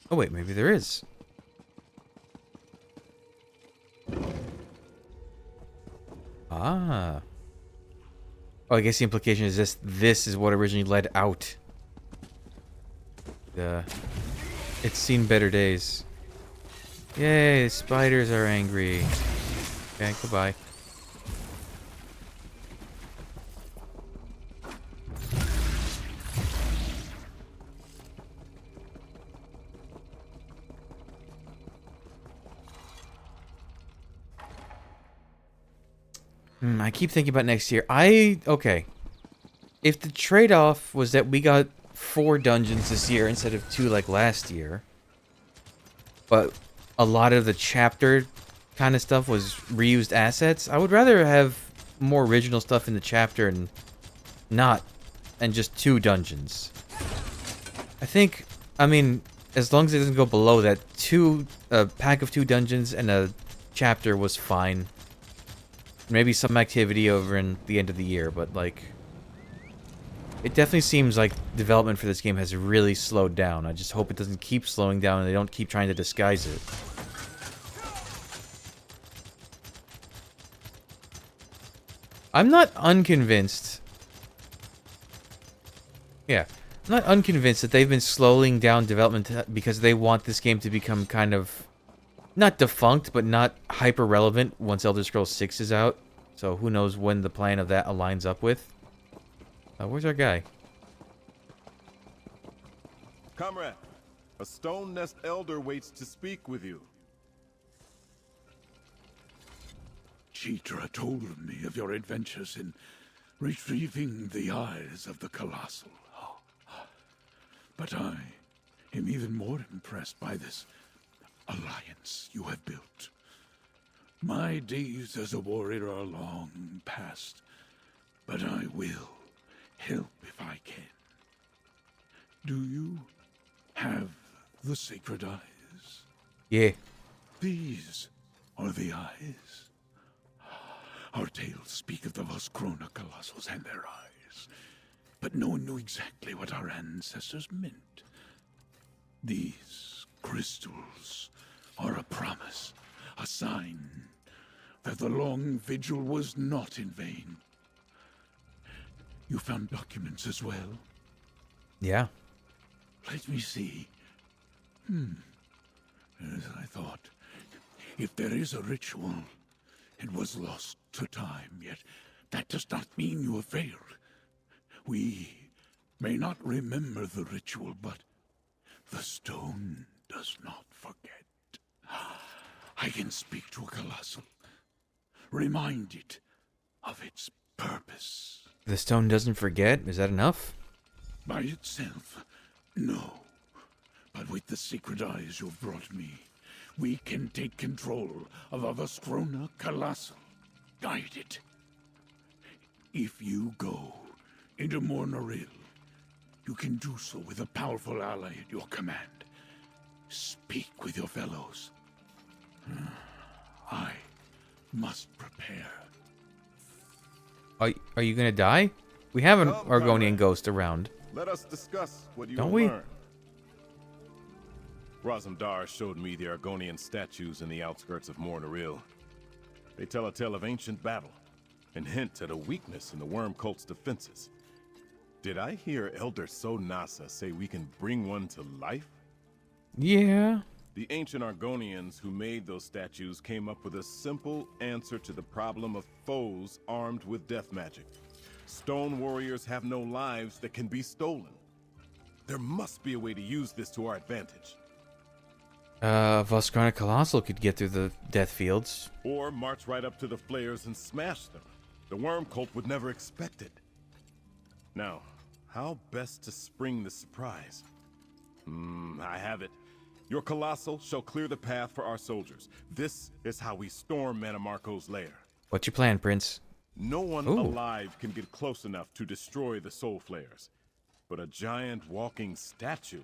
Oh, wait, maybe there is. Ah. Oh, I guess the implication is this is what originally led out. It's seen better days. Yay, the spiders are angry. Okay, goodbye. I keep thinking about next year. Okay. If the trade-off was that we got 4 dungeons this year instead of 2 like last year, but a lot of the chapter kind of stuff was reused assets, I would rather have more original stuff in the chapter and just 2 dungeons. I mean, as long as it doesn't go below that, a pack of 2 dungeons and a chapter was fine. Maybe some activity over in the end of the year, but like, it definitely seems like development for this game has really slowed down. I just hope it doesn't keep slowing down and they don't keep trying to disguise it. I'm not unconvinced. Yeah, I'm not unconvinced that they've been slowing down development because they want this game to become kind of not defunct, but not hyper relevant once Elder Scrolls 6 is out. So who knows when the plan of that aligns up with. Where's our guy? Comrade, a Stone Nest Elder waits to speak with you. Jitra told me of your adventures in retrieving the eyes of the Colossal. But I am even more impressed by this alliance you have built. My days as a warrior are long past, but I will help if I can. Do you have the sacred eyes? Yeah. These are the eyes. Our tales speak of the Voss Krona Colossals and their eyes, but no one knew exactly what our ancestors meant. These crystals are a promise, a sign that the long vigil was not in vain. You found documents as well? Yeah. Let me see. As I thought, if there is a ritual, it was lost to time, yet that does not mean you have failed. We may not remember the ritual, but the stone does not forget. I can speak to a Colossal, remind it of its purpose. The stone doesn't forget? Is that enough? By itself, no. But with the sacred eyes you've brought me, we can take control of a Voss Krona Colossal. Guide it. If you go into Mornoril, you can do so with a powerful ally at your command. Speak with your fellows. I must prepare. Are you gonna die? We have an Come, Argonian comrade. ghost around. Let us discuss what you Don't have we? learned. Razumdar showed me the Argonian statues in the outskirts of Mornoril. They tell a tale of ancient battle and hint at a weakness in the Worm Cult's defenses. Did I hear Elder Sonasa say we can bring one to life? Yeah. The ancient Argonians who made those statues came up with a simple answer to the problem of foes armed with death magic. Stone warriors have no lives that can be stolen. There must be a way to use this to our advantage. Vosgrana Colossal could get through the death fields. Or march right up to the flares and smash them. The worm cult would never expect it. Now, how best to spring the surprise? I have it. Your Colossal shall clear the path for our soldiers. This is how we storm Mannimarco's lair. What's your plan, Prince? No one Ooh. alive can get close enough to destroy the soul flares. But a giant walking statue,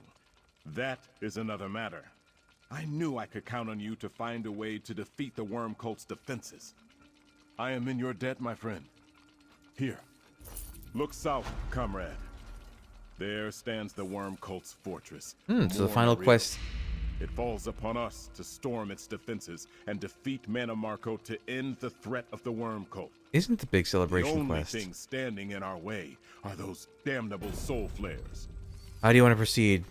that is another matter. I knew I could count on you to find a way to defeat the worm cult's defenses. I am in your debt, my friend. Here, look south, comrade. There stands the worm cult's fortress. So the More final real. quest. It falls upon us to storm its defenses and defeat Mannimarco to end the threat of the worm cult. Isn't the big The celebration only quest? thing standing in our way are those damnable soul flares. How do you want to proceed,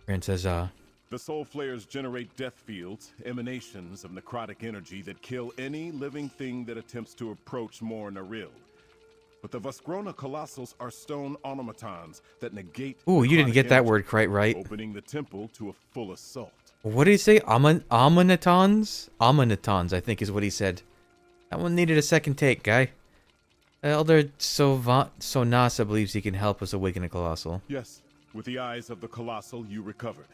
Princess? The soul flares generate death fields, emanations of necrotic energy that kill any living thing that attempts to approach Mor Naril. But the Vosgrona Colossals are stone automatons that negate. Ooh, you didn't necrotic get that energy, word quite right. opening the temple to a full assault. What did he say? Ammonitons? Ammonitons, I think is what he said. That one needed a second take, guy. Elder Sonasa believes he can help us awaken a Colossal. Yes, with the eyes of the Colossal you recovered.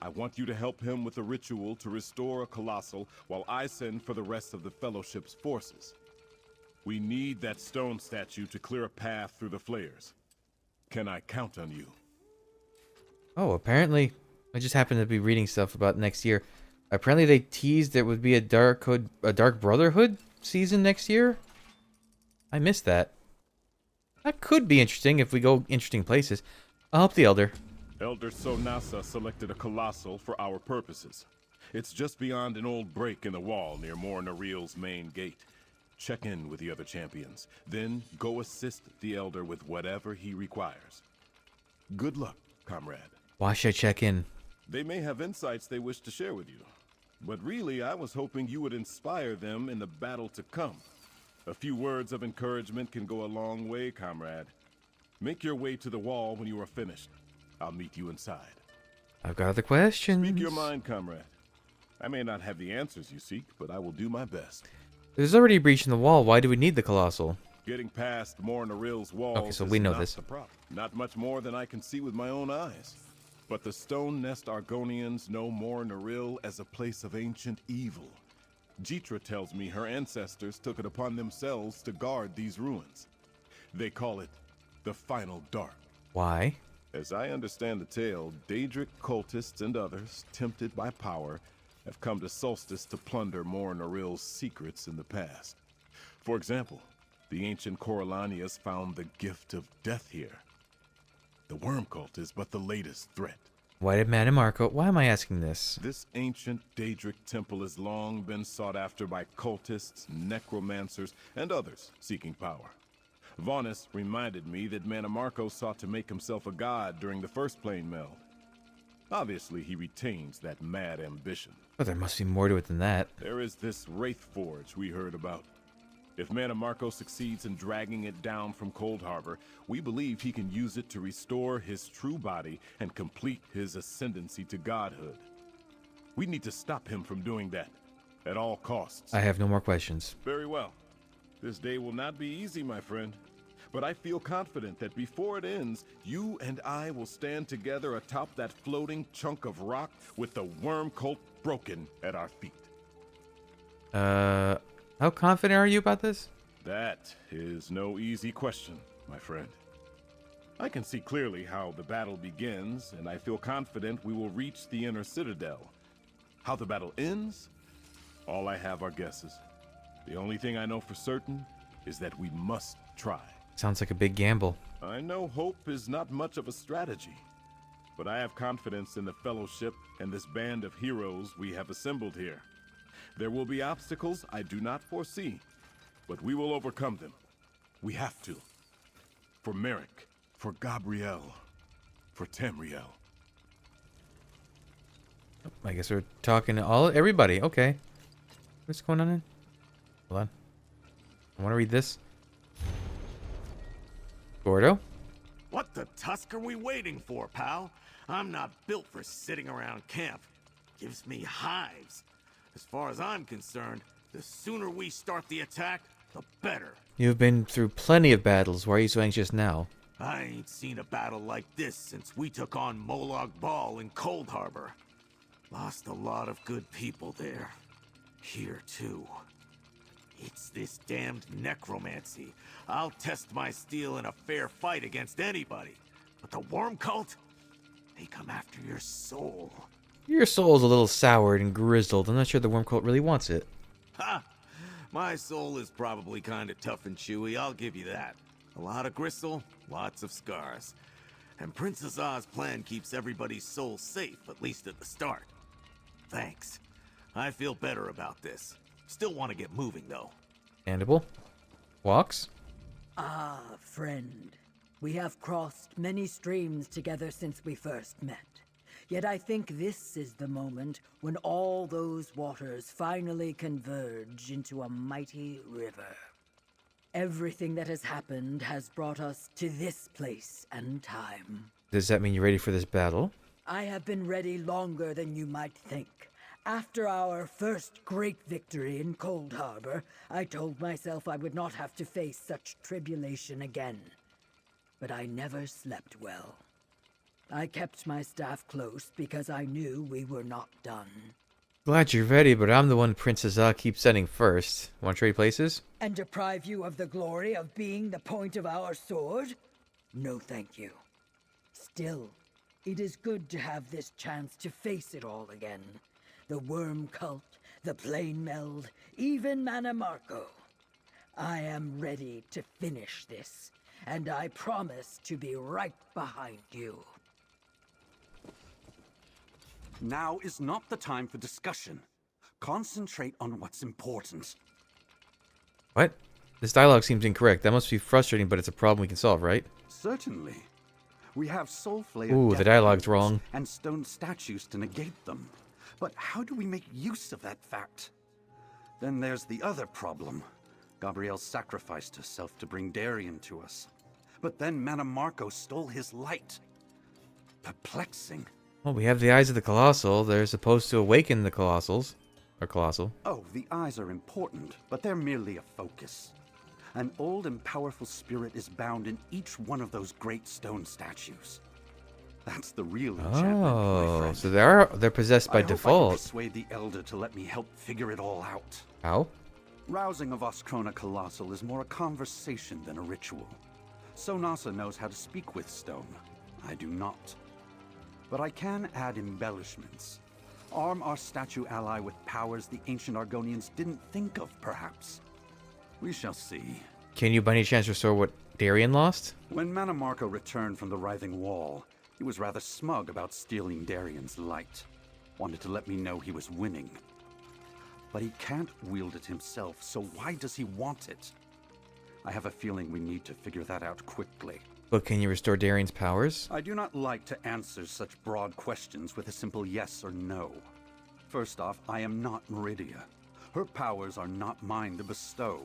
I want you to help him with a ritual to restore a Colossal while I send for the rest of the Fellowship's forces. We need that stone statue to clear a path through the flares. Can I count on you? Oh, apparently, I just happened to be reading stuff about next year. Apparently, they teased there would be a Dark Brotherhood season next year. I missed that. That could be interesting if we go interesting places. I'll help the Elder. Elder Sonasa selected a Colossal for our purposes. It's just beyond an old break in the wall near Mor Naril's main gate. Check in with the other champions, then go assist the Elder with whatever he requires. Good luck, comrade. Why should I check in? They may have insights they wish to share with you. But really, I was hoping you would inspire them in the battle to come. A few words of encouragement can go a long way, comrade. Make your way to the wall when you are finished. I'll meet you inside. I've got other questions. Speak your mind, comrade. I may not have the answers you seek, but I will do my best. There's already a breach in the wall. Why do we need the Colossal? Getting past Mor Naril's walls Okay, so is we know not this. the problem. Not much more than I can see with my own eyes. But the Stone Nest Argonians know Mor Naril as a place of ancient evil. Jitra tells me her ancestors took it upon themselves to guard these ruins. They call it the Final Dark. Why? As I understand the tale, Daedric cultists and others, tempted by power, have come to Solstice to plunder Mor Naril's secrets in the past. For example, the ancient Corellanias found the gift of death here. The worm cult is but the latest threat. Why did Mannimarco? Why am I asking this? This ancient Daedric temple has long been sought after by cultists, necromancers, and others seeking power. Vonis reminded me that Mannimarco sought to make himself a god during the first plane meld. Obviously, he retains that mad ambition. Oh, there must be more to it than that. There is this Wraith Forge we heard about. If Mannimarco succeeds in dragging it down from Cold Harbor, we believe he can use it to restore his true body and complete his ascendancy to godhood. We need to stop him from doing that, at all costs. I have no more questions. Very well. This day will not be easy, my friend. But I feel confident that before it ends, you and I will stand together atop that floating chunk of rock with the worm cult broken at our feet. How confident are you about this? That is no easy question, my friend. I can see clearly how the battle begins, and I feel confident we will reach the inner citadel. How the battle ends? All I have are guesses. The only thing I know for certain is that we must try. Sounds like a big gamble. I know hope is not much of a strategy, but I have confidence in the Fellowship and this band of heroes we have assembled here. There will be obstacles I do not foresee, but we will overcome them. We have to. For Merrick, for Gabrielle, for Tamriel. I guess we're talking to everybody. Okay. What's going on in? Hold on. I want to read this. Gordo? What the tusk are we waiting for, pal? I'm not built for sitting around camp. Gives me hives. As far as I'm concerned, the sooner we start the attack, the better. You've been through plenty of battles. Why are you so anxious now? I ain't seen a battle like this since we took on Molag Bal in Cold Harbor. Lost a lot of good people there. Here, too. It's this damned necromancy. I'll test my steel in a fair fight against anybody. But the worm cult? They come after your soul. Your soul's a little soured and grizzled. I'm not sure the worm cult really wants it. Ha! My soul is probably kind of tough and chewy, I'll give you that. A lot of gristle, lots of scars. And Prince Azah's plan keeps everybody's soul safe, at least at the start. Thanks. I feel better about this. Still want to get moving, though. Mandible? Walks? Ah, friend. We have crossed many streams together since we first met. Yet I think this is the moment when all those waters finally converge into a mighty river. Everything that has happened has brought us to this place and time. Does that mean you're ready for this battle? I have been ready longer than you might think. After our first great victory in Cold Harbor, I told myself I would not have to face such tribulation again. But I never slept well. I kept my staff close because I knew we were not done. Glad you're ready, but I'm the one Prince Azah keeps sending first. Want to trade places? And deprive you of the glory of being the point of our sword? No, thank you. Still, it is good to have this chance to face it all again. The worm cult, the plane meld, even Manamarco. I am ready to finish this, and I promise to be right behind you. Now is not the time for discussion. Concentrate on what's important. What? This dialogue seems incorrect. That must be frustrating, but it's a problem we can solve, right? Certainly. We have soul flayer Ooh, the death dialogue's angels wrong. and stone statues to negate them. But how do we make use of that fact? Then there's the other problem. Gabrielle sacrificed herself to bring Darien to us. But then Manamarco stole his light. Perplexing. Well, we have the eyes of the Colossal. They're supposed to awaken the Colossals. Or Colossal. Oh, the eyes are important, but they're merely a focus. An old and powerful spirit is bound in each one of those great stone statues. That's the real enchantment, my Oh, friend. so they're possessed by I hope I can default. persuade the Elder to let me help figure it all out. How? Rousing of Oskrona Colossal is more a conversation than a ritual. Sonasa knows how to speak with stone. I do not. But I can add embellishments. Arm our statue ally with powers the ancient Argonians didn't think of, perhaps. We shall see. Can you by any chance restore what Darien lost? When Manamarco returned from the Writhing Wall, he was rather smug about stealing Darien's light. Wanted to let me know he was winning. But he can't wield it himself, so why does he want it? I have a feeling we need to figure that out quickly. But can you restore Darien's powers? I do not like to answer such broad questions with a simple yes or no. First off, I am not Meridia. Her powers are not mine to bestow.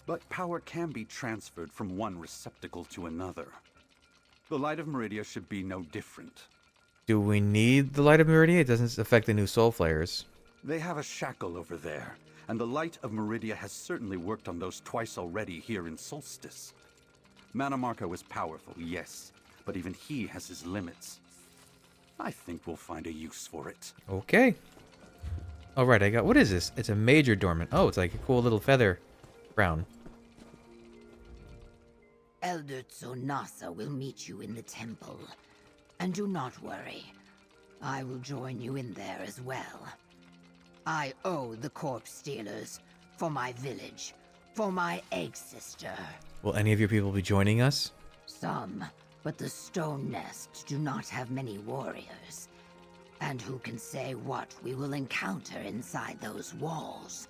But power can be transferred from one receptacle to another. The Light of Meridia should be no different. Do we need the Light of Meridia? It doesn't affect the new Soul Flayers. They have a shackle over there, and the Light of Meridia has certainly worked on those twice already here in Solstice. Manamarco is powerful, yes, but even he has his limits. I think we'll find a use for it. Okay. Alright, I got... What is this? It's a Major Dormant. Oh, it's like a cool little feather crown. Elder Tsonasa will meet you in the temple. And do not worry. I will join you in there as well. I owe the corpse stealers for my village, for my egg sister. Will any of your people be joining us? Some, but the Stone Nest do not have many warriors. And who can say what we will encounter inside those walls?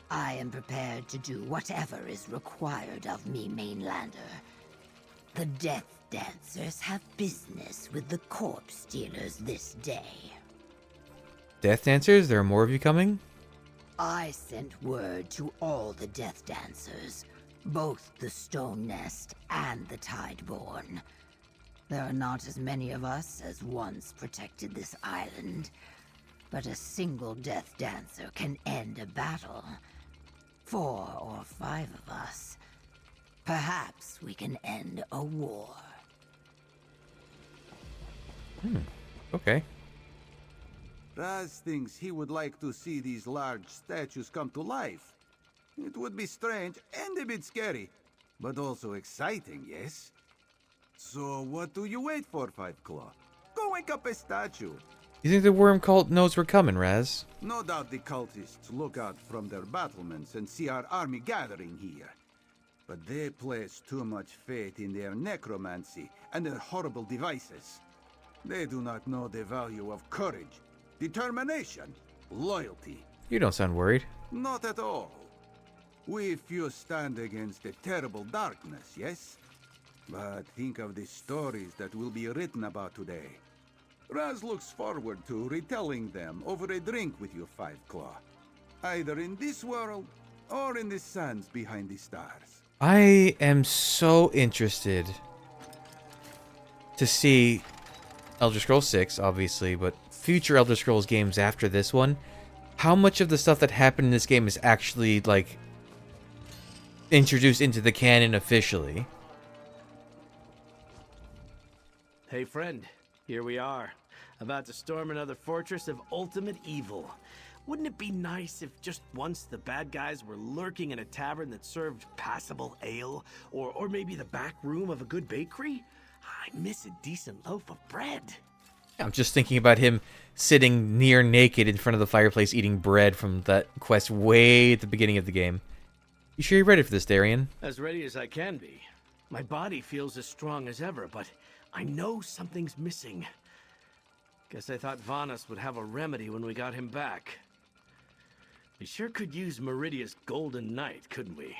I am prepared to do whatever is required of me, Mainlander. The Death Dancers have business with the corpse stealers this day. Death Dancers? There are more of you coming? I sent word to all the Death Dancers. Both the Stone Nest and the Tideborn. There are not as many of us as once protected this island, but a single Death Dancer can end a battle. 4 or 5 of us. Perhaps we can end a war. Okay. Raz thinks he would like to see these large statues come to life. It would be strange and a bit scary, but also exciting, yes? So what do you wait for, Five Claw? Go wake up a statue. You think the worm cult knows we're coming, Raz? No doubt the cultists look out from their battlements and see our army gathering here. But they place too much faith in their necromancy and their horrible devices. They do not know the value of courage, determination, loyalty. You don't sound worried. Not at all. We few stand against a terrible darkness, yes? But think of the stories that will be written about today. Raz looks forward to retelling them over a drink with you, Five Claw. Either in this world or in the sands behind the stars. I am so interested to see Elder Scrolls 6, obviously, but future Elder Scrolls games after this one. How much of the stuff that happened in this game is actually, like, introduced into the canon officially? Hey friend, here we are, about to storm another fortress of ultimate evil. Wouldn't it be nice if just once the bad guys were lurking in a tavern that served passable ale, or maybe the back room of a good bakery? I miss a decent loaf of bread. I'm just thinking about him sitting near naked in front of the fireplace eating bread from that quest way at the beginning of the game. You sure you're ready for this, Darian? As ready as I can be. My body feels as strong as ever, but I know something's missing. Guess I thought Vanas would have a remedy when we got him back. We sure could use Meridia's Golden Knight, couldn't we?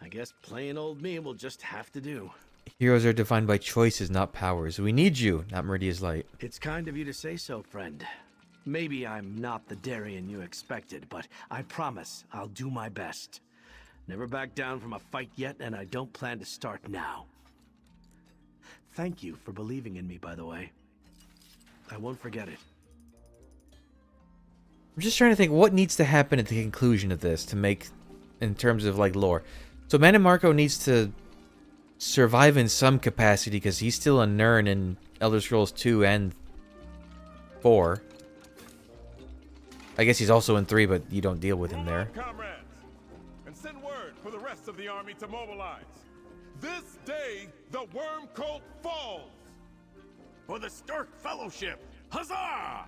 I guess plain old me will just have to do. Heroes are defined by choices, not powers. We need you, not Meridia's light. It's kind of you to say so, friend. Maybe I'm not the Darian you expected, but I promise I'll do my best. Never back down from a fight yet, and I don't plan to start now. Thank you for believing in me, by the way. I won't forget it. I'm just trying to think what needs to happen at the conclusion of this to make, in terms of, like, lore. So Mannimarco needs to survive in some capacity because he's still a Nirn in Elder Scrolls 2 and 4. I guess he's also in 3, but you don't deal with him there. Comrades, and send word for the rest of the army to mobilize. This day, the Worm Cult falls! For the Stark Fellowship! Huzzah!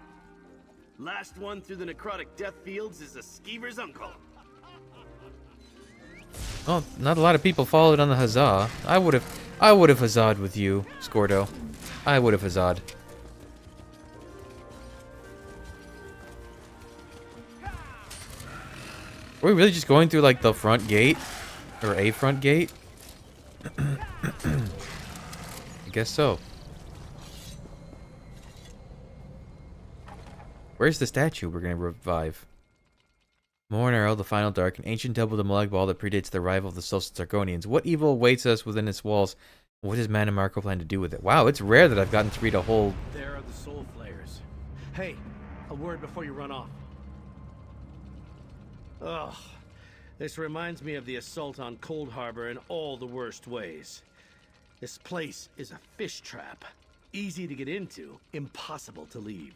Last one through the necrotic death fields is a skeever's uncle. Well, not a lot of people followed on the huzzah. I would have huzzahed with you, Scordo. I would have huzzahed. Are we really just going through, like, the front gate? Or a front gate? I guess so. Where's the statue we're gonna revive? Morinarel, the final dark, an ancient temple of the Molag Bal that predates the arrival of the Solstice Argonians. What evil awaits us within its walls? What does Mannimarco plan to do with it? Wow, it's rare that I've gotten to read a whole... There are the Soul Flayers. Hey, a word before you run off. Ugh. This reminds me of the assault on Cold Harbor in all the worst ways. This place is a fish trap. Easy to get into, impossible to leave.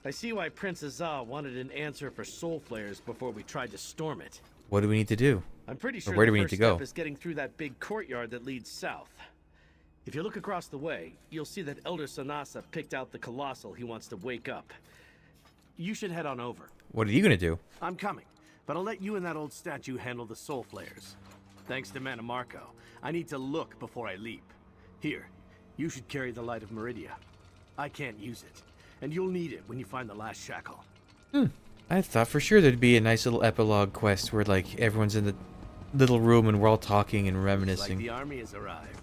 I see why Prince Azah wanted an answer for Soul Flayers before we tried to storm it. What do we need to do? I'm pretty sure where do the we need first to go? step is getting through that big courtyard that leads south. If you look across the way, you'll see that Elder Sanasa picked out the Colossal he wants to wake up. You should head on over. What are you gonna do? I'm coming, but I'll let you and that old statue handle the Soul Flayers. Thanks to Mannimarco, I need to look before I leap. Here, you should carry the Light of Meridia. I can't use it, and you'll need it when you find the last shackle. I thought for sure there'd be a nice little epilogue quest where, like, everyone's in the little room and we're all talking and reminiscing. Like the army has arrived.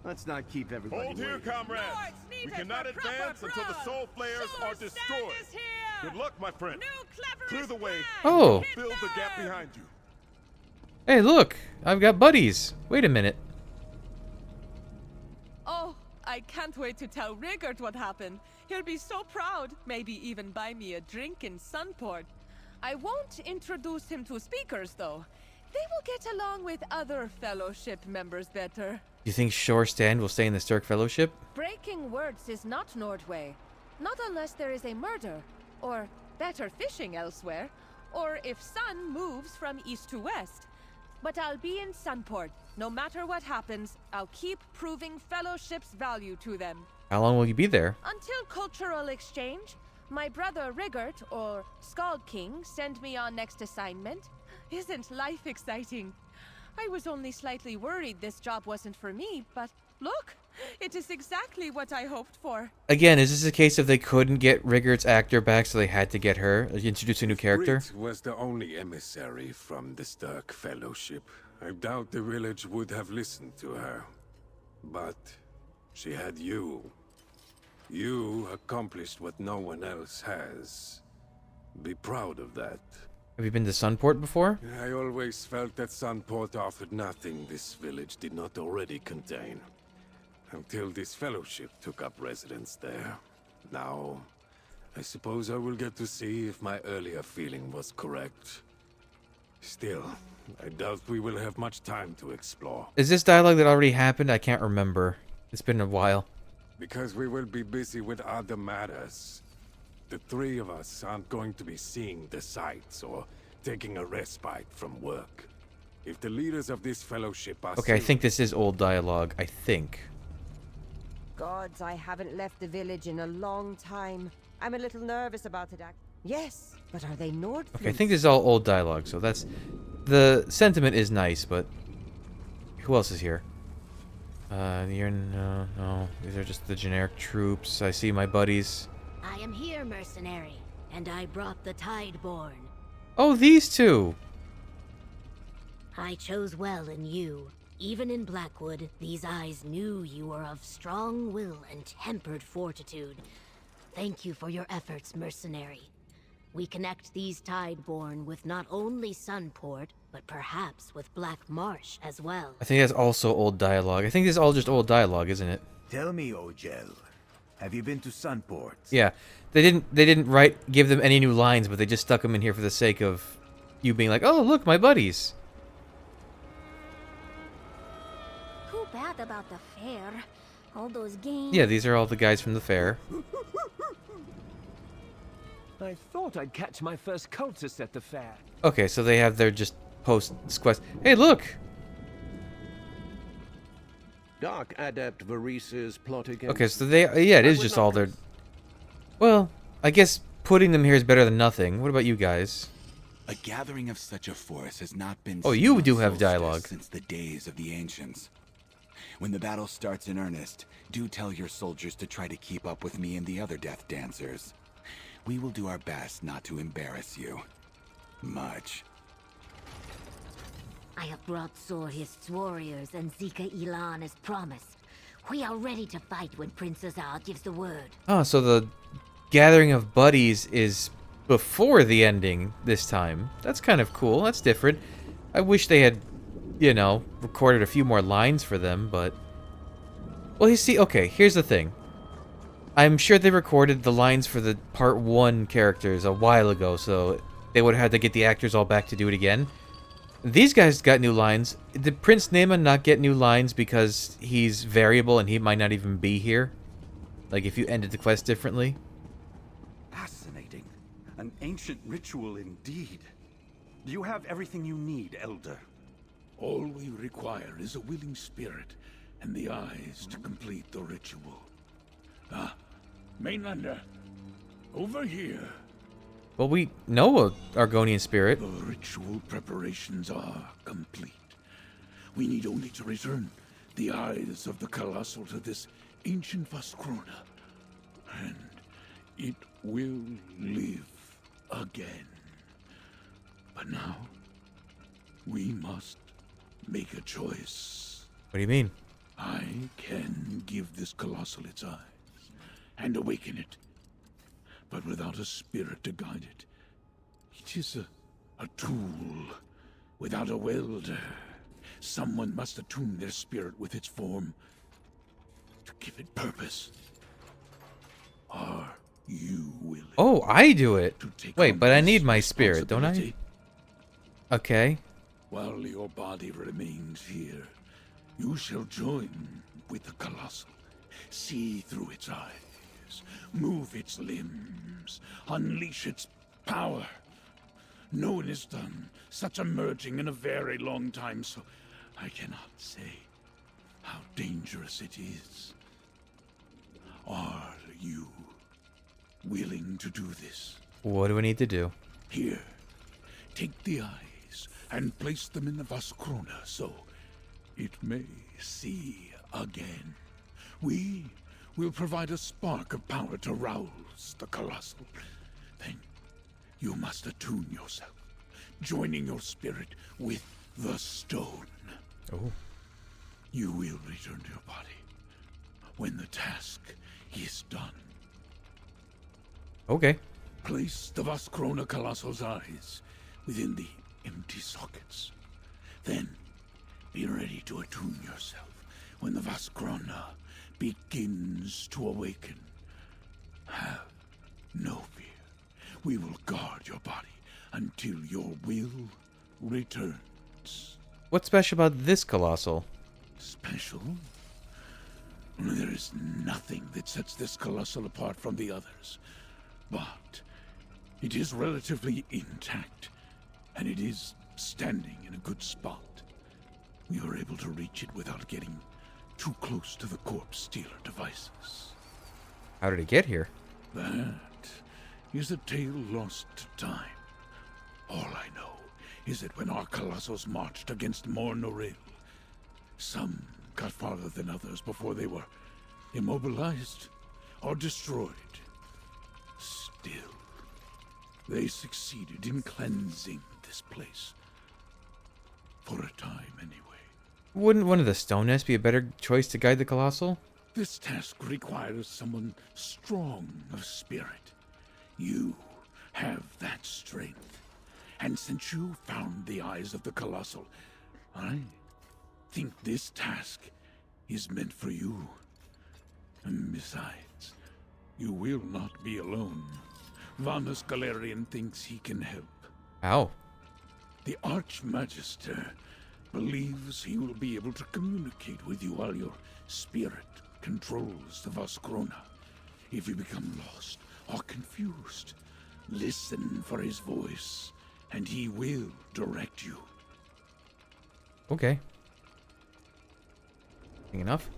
Let's not keep everybody Hold here, waiting. comrades! We cannot advance until the Soul Flayers are destroyed. Good luck, my friend. Clear the way. Oh. Fill the gap behind you. Hey, look! I've got buddies! Wait a minute. Oh, I can't wait to tell Rigert what happened. He'll be so proud. Maybe even buy me a drink in Sunport. I won't introduce him to speakers, though. They will get along with other Fellowship members better. You think Shore Stand will stay in the Sturk Fellowship? Breaking words is not Nordway. Not unless there is a murder, or better fishing elsewhere, or if Sun moves from east to west. But I'll be in Sunport. No matter what happens, I'll keep proving Fellowship's value to them. How long will you be there? Until cultural exchange, my brother Rigert, or Skald King, send me on next assignment. Isn't life exciting? I was only slightly worried this job wasn't for me, but look, it is exactly what I hoped for. Again, is this a case of they couldn't get Rigert's actor back, so they had to get her? Introduce a new character? Brit was the only emissary from the Sturk Fellowship. I doubt the village would have listened to her. But she had you. You accomplished what no one else has. Be proud of that. Have you been to Sunport before? I always felt that Sunport offered nothing this village did not already contain. Until this fellowship took up residence there. Now, I suppose I will get to see if my earlier feeling was correct. Still, I doubt we will have much time to explore. Is this dialogue that already happened? I can't remember. It's been a while. Because we will be busy with other matters. The three of us aren't going to be seeing the sights or taking a respite from work. If the leaders of this fellowship are... Okay, I think this is old dialogue. I think. Gods, I haven't left the village in a long time. I'm a little nervous about it. Yes, but are they Nordfleet? Okay, I think this is all old dialogue, so that's... The sentiment is nice, but... Who else is here? No. These are just the generic troops. I see my buddies. I am here, mercenary, and I brought the Tideborn. Oh, these two! I chose well in you. Even in Blackwood, these eyes knew you were of strong will and tempered fortitude. Thank you for your efforts, mercenary. We connect these Tideborn with not only Sunport, but perhaps with Black Marsh as well. I think that's also old dialogue. I think this is all just old dialogue, isn't it? Tell me, Ojel, have you been to Sunport? Yeah, they didn't give them any new lines, but they just stuck them in here for the sake of you being like, oh, look, my buddies. Too bad about the fair. All those games. Yeah, these are all the guys from the fair. I thought I'd catch my first cultist at the fair. Okay, so they have their just post-quest. Hey, look! Dark Adept Varice's plot against... Okay, so yeah, it is just all their... Well, I guess putting them here is better than nothing. What about you guys? A gathering of such a force has not been Oh, seen you on do have Solstice dialogue. since the days of the ancients. When the battle starts in earnest, do tell your soldiers to try to keep up with me and the other Death Dancers. We will do our best not to embarrass you. Much. I have brought Sorhist's warriors and Zika Elan as promised. We are ready to fight when Prince Azar gives the word. Oh, so the gathering of buddies is before the ending this time. That's kind of cool. That's different. I wish they had, you know, recorded a few more lines for them, but... Well, you see, okay, here's the thing. I'm sure they recorded the lines for the Part 1 characters a while ago, so they would have had to get the actors all back to do it again. These guys got new lines. Did Prince Naaman not get new lines because he's variable and he might not even be here? Like, if you ended the quest differently? Fascinating. An ancient ritual indeed. Do you have everything you need, Elder? All we require is a willing spirit and the eyes to complete the ritual. Ah, Mainlander, over here. Well, we know a Argonian spirit. The ritual preparations are complete. We need only to return the eyes of the Colossal to this ancient Vaskrona, and it will live again. But now, we must make a choice. What do you mean? I can give this Colossal its eyes and awaken it. But without a spirit to guide it, it is a tool Without a welder, someone must attune their spirit with its form to give it purpose. Are you willing? Oh, I do it. Wait, but I need my spirit, don't I? responsibility? Okay. While your body remains here, you shall join with the Colossal. See through its eyes, move its limbs, unleash its power. No one has done such a merging in a very long time, so I cannot say how dangerous it is. Are you willing to do this? What do I need to do? Here, take the eyes and place them in the Vaskrona so it may see again. We will provide a spark of power to rouse the Colossal. Then you must attune yourself, joining your spirit with the stone. Oh. You will return to your body when the task is done. Okay. Place the Vaskrona Colossal's eyes within the empty sockets. Then be ready to attune yourself when the Vaskrona begins to awaken. Have no fear. We will guard your body until your will returns. What's special about this Colossal? Special? There is nothing that sets this Colossal apart from the others. But it is relatively intact, and it is standing in a good spot. We were able to reach it without getting too close to the corpse stealer devices. How did it get here? That is a tale lost to time. All I know is that when our Colossals marched against Mor Noril, some got farther than others before they were immobilized or destroyed. Still, they succeeded in cleansing this place. For a time, anyway. Wouldn't one of the Stone Nests be a better choice to guide the Colossal? This task requires someone strong of spirit. You have that strength. And since you found the eyes of the Colossal, I think this task is meant for you. And besides, you will not be alone. Vanus Galerian thinks he can help. How? The Archmagister believes he will be able to communicate with you while your spirit controls the Vaskrona. If you become lost or confused, listen for his voice, and he will direct you. Okay. Enough?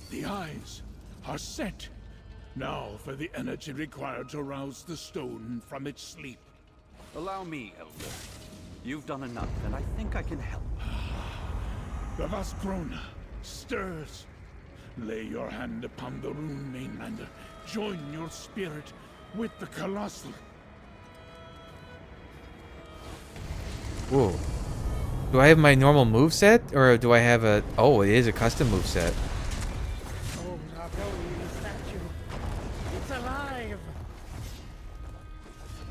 The eyes are set. Now for the energy required to rouse the stone from its sleep. Allow me, Elder. You've done enough, and I think I can help. The Vaskrona stirs. Lay your hand upon the rune, Mainlander. Join your spirit with the Colossal. Whoa. Do I have my normal moveset? Or do I have a... Oh, it is a custom moveset. Oh, Nargonian statue. It's alive!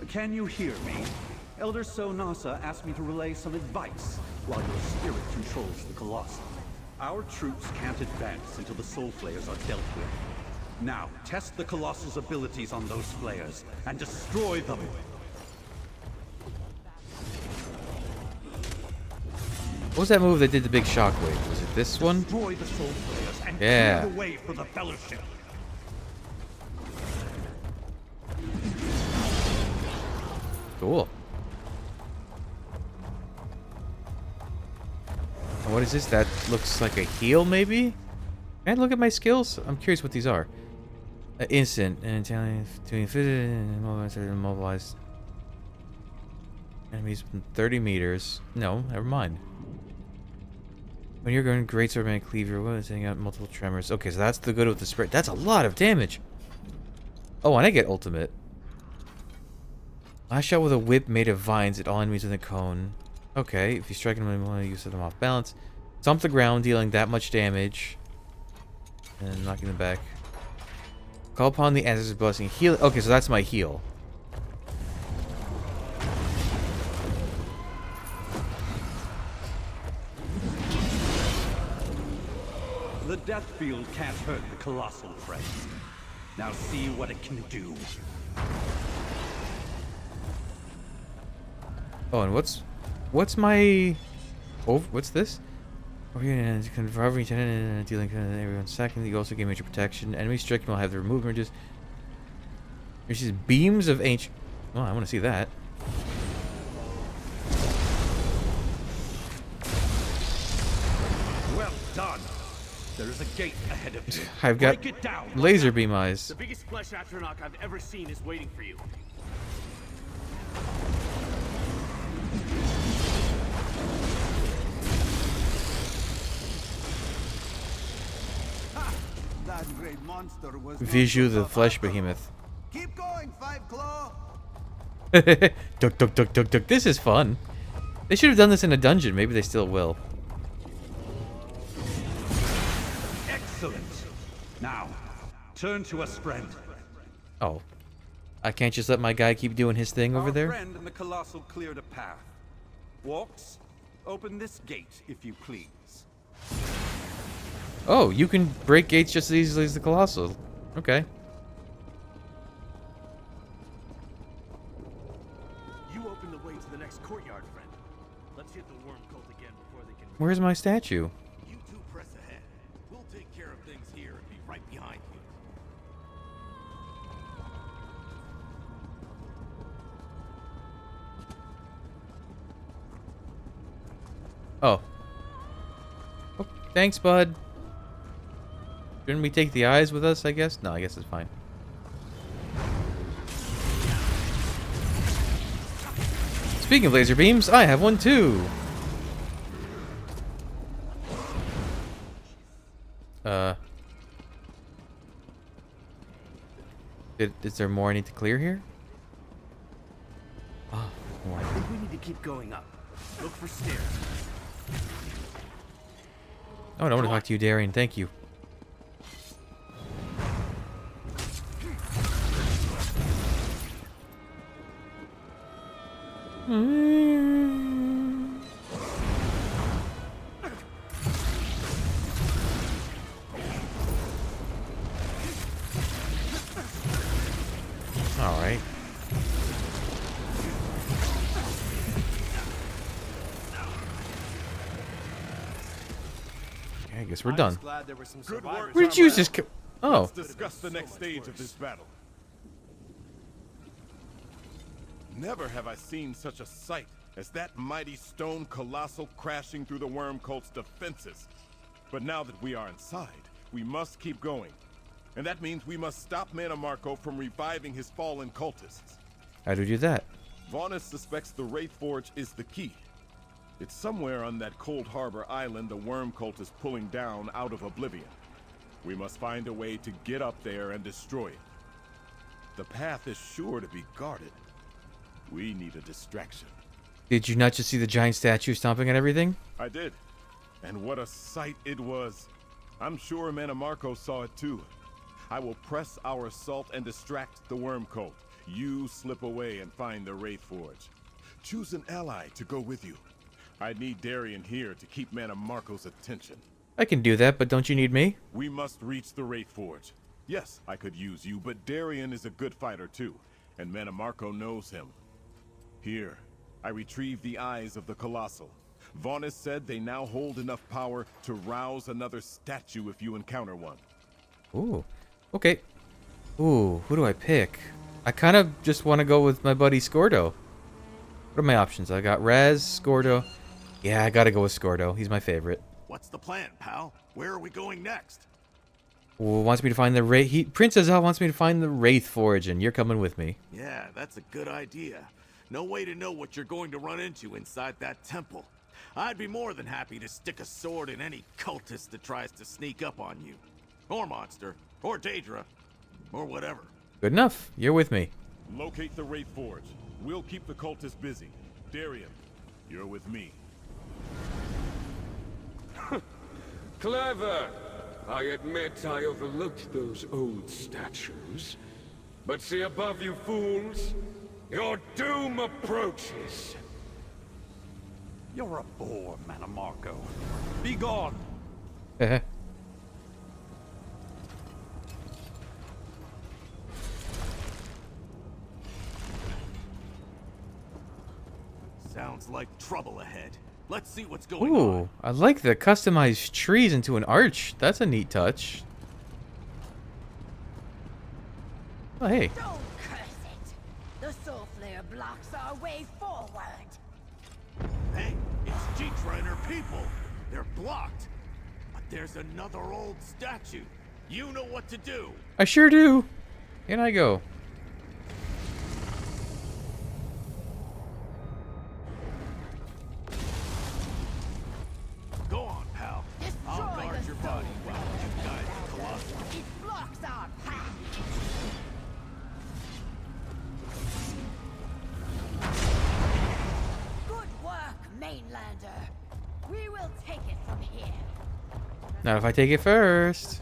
Can you hear me? Elder Sonasa asked me to relay some advice while your spirit controls the Colossal. Our troops can't advance until the Soul Flayers are dealt with. Now, test the Colossal's abilities on those Flayers and destroy them! What was that move that did the big shockwave? Was it this one? Destroy the Soul Flayers and Yeah. clear the way for the Fellowship! Cool. And what is this? That looks like a heal, maybe? Can I look at my skills? I'm curious what these are. Instant and Italian doing fitted and immobilized enemies from 30 meters. No, never mind. When you're going great sword man cleaver, what is sending out multiple tremors? Okay, so that's the good with the spread. That's a lot of damage. Oh, and I get ultimate. Last shot with a whip made of vines at all enemies in the cone. Okay, if you strike them, you set them off balance. Stomp the ground, dealing that much damage. And knocking them back. Call upon the ancestors' blessing. Heal. Okay, so that's my heal. The death field can't hurt the colossal, friends. Now see what it can do. Oh, and what's my... Oh, what's this? Oh, yeah, confirming dealing everyone second. You also gain major protection. Enemy stricken will have their movement reduced. There's these beams of ancient... Oh, I want to see that. Well done. There is a gate ahead of you. I've got Break it down. laser beam eyes. The biggest flesh Atronach I've ever seen is waiting for you. That great monster was Viju the flesh behemoth. Keep going, Five Claw. Duck, duck, duck, duck, duck. This is fun. They should have done this in a dungeon. Maybe they still will. Excellent. Now, turn to us, friend. Oh. I can't just let my guy keep doing his thing over there? Our friend and the Colossal cleared a path. Walks, open this gate, if you please. Oh, you can break gates just as easily as the Colossal. Okay. You open the way to the next courtyard, friend. Let's hit the worm cult again before they can... Where's my statue? You two press ahead. We'll take care of things here and be right behind you. Oh. Oh, thanks, bud. Shouldn't we take the eyes with us, I guess? No, I guess it's fine. Speaking of laser beams, I have one too. Is there more I need to clear here? Oh, more. I think we need to keep going up. Look for stairs. Oh, I don't want to talk to you, Darian. Thank you. All right. Okay, I guess we're done. Good work, Where did you comrade. just co- Oh. Let's discuss the next stage of this battle. Never have I seen such a sight as that mighty stone colossal crashing through the worm cult's defenses. But now that we are inside, we must keep going. And that means we must stop Mannimarco from reviving his fallen cultists. How do we do that? Vaunus suspects the Wraithforge is the key. It's somewhere on that Cold Harbor island the worm cult is pulling down out of oblivion. We must find a way to get up there and destroy it. The path is sure to be guarded. We need a distraction. Did you not just see the giant statue stomping at everything? I did. And what a sight it was. I'm sure Mannimarco saw it too. I will press our assault and distract the worm cult. You slip away and find the Wraithforge. Choose an ally to go with you. I need Darian here to keep Mannimarco's attention. I can do that, but don't you need me? We must reach the Wraithforge. Yes, I could use you, but Darian is a good fighter too, and Mannimarco knows him. Here, I retrieve the eyes of the Colossal. Vaunus said they now hold enough power to rouse another statue if you encounter one. Ooh. Okay. Ooh, who do I pick? I kind of just want to go with my buddy Scordo. What are my options? I got Raz, Scordo. Yeah, I gotta go with Scordo. He's my favorite. What's the plan, pal? Where are we going next? Ooh, wants me to find the Princess Al wants me to find the Wraithforge, and you're coming with me. Yeah, that's a good idea. No way to know what you're going to run into inside that temple. I'd be more than happy to stick a sword in any cultist that tries to sneak up on you. Or monster. Or Daedra. Or whatever. Good enough. You're with me. Locate the Wraithforge. We'll keep the cultists busy. Darian, you're with me. Clever! I admit I overlooked those old statues. But see above you, fools! Your doom approaches! You're a bore, Manamarco. Be gone! Sounds like trouble ahead. Let's see what's going on. Ooh, I like the customized trees into an arch. That's a neat touch. Oh, hey. Don't curse it. The soul flare blocks our way forward. Hey, it's Jitra and her people. They're blocked. But there's another old statue. You know what to do. I sure do. In I go. Go on, pal. I'll guard your body while you guide the Colossus. It blocks our path. Good work, Mainlander. We will take it from here. Not if I take it first.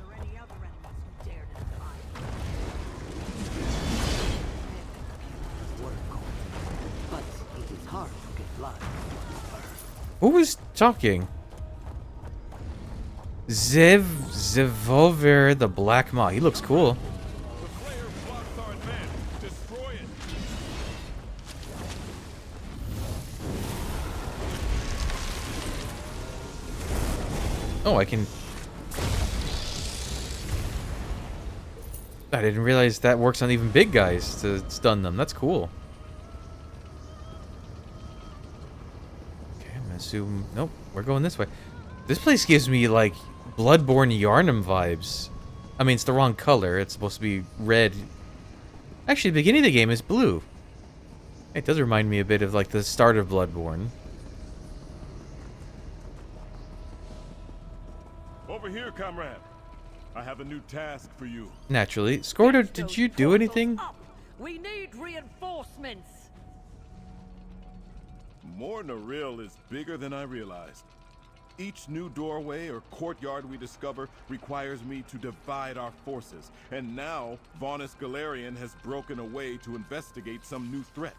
But it is hard to get blood. Who was talking? Zevover the Black Maw. He looks cool. Oh, I can... I didn't realize that works on even big guys to stun them. That's cool. Okay, I'm gonna assume... Nope, we're going this way. This place gives me, like, Bloodborne Yharnam vibes. I mean, it's the wrong color. It's supposed to be red. Actually, the beginning of the game is blue. It does remind me a bit of, like, the start of Bloodborne. Over here, comrade. I have a new task for you. Naturally. Skordo, did you do anything? We need reinforcements. Morna Rill is bigger than I realized. Each new doorway or courtyard we discover requires me to divide our forces. And now, Vaunus Galerian has broken away to investigate some new threat.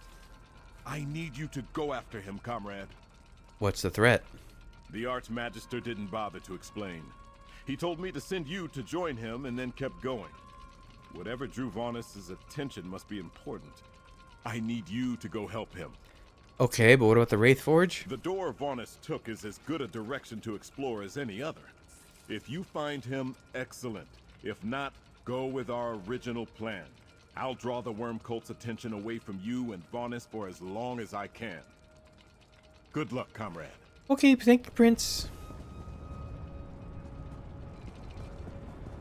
I need you to go after him, comrade. What's the threat? The Archmagister didn't bother to explain. He told me to send you to join him and then kept going. Whatever drew Vaunus' attention must be important. I need you to go help him. Okay, but what about the Wraith Forge? The door Vaunus took is as good a direction to explore as any other. If you find him, excellent. If not, go with our original plan. I'll draw the Worm Cult's attention away from you and Vaunus for as long as I can. Good luck, comrade. Okay, thank you, Prince.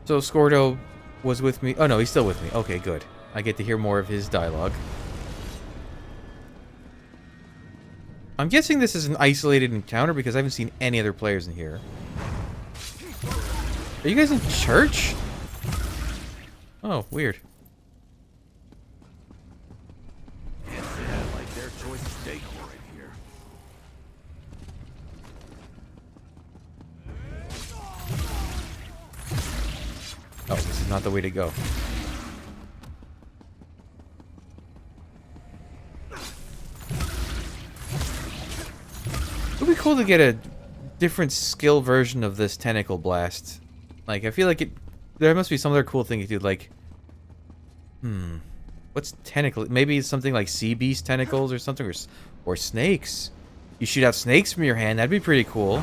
So Skordo was with me. Oh no, he's still with me. Okay, good. I get to hear more of his dialogue. I'm guessing this is an isolated encounter because I haven't seen any other players in here. Are you guys in church? Oh, weird. Can't say I like their choice of decor in here. Oh, this is not the way to go. It would be cool to get a different skill version of this tentacle blast. Like, I feel like there must be some other cool thing you do, like... What's tentacle? Maybe it's something like sea beast tentacles or something, or snakes. You shoot out snakes from your hand, that'd be pretty cool.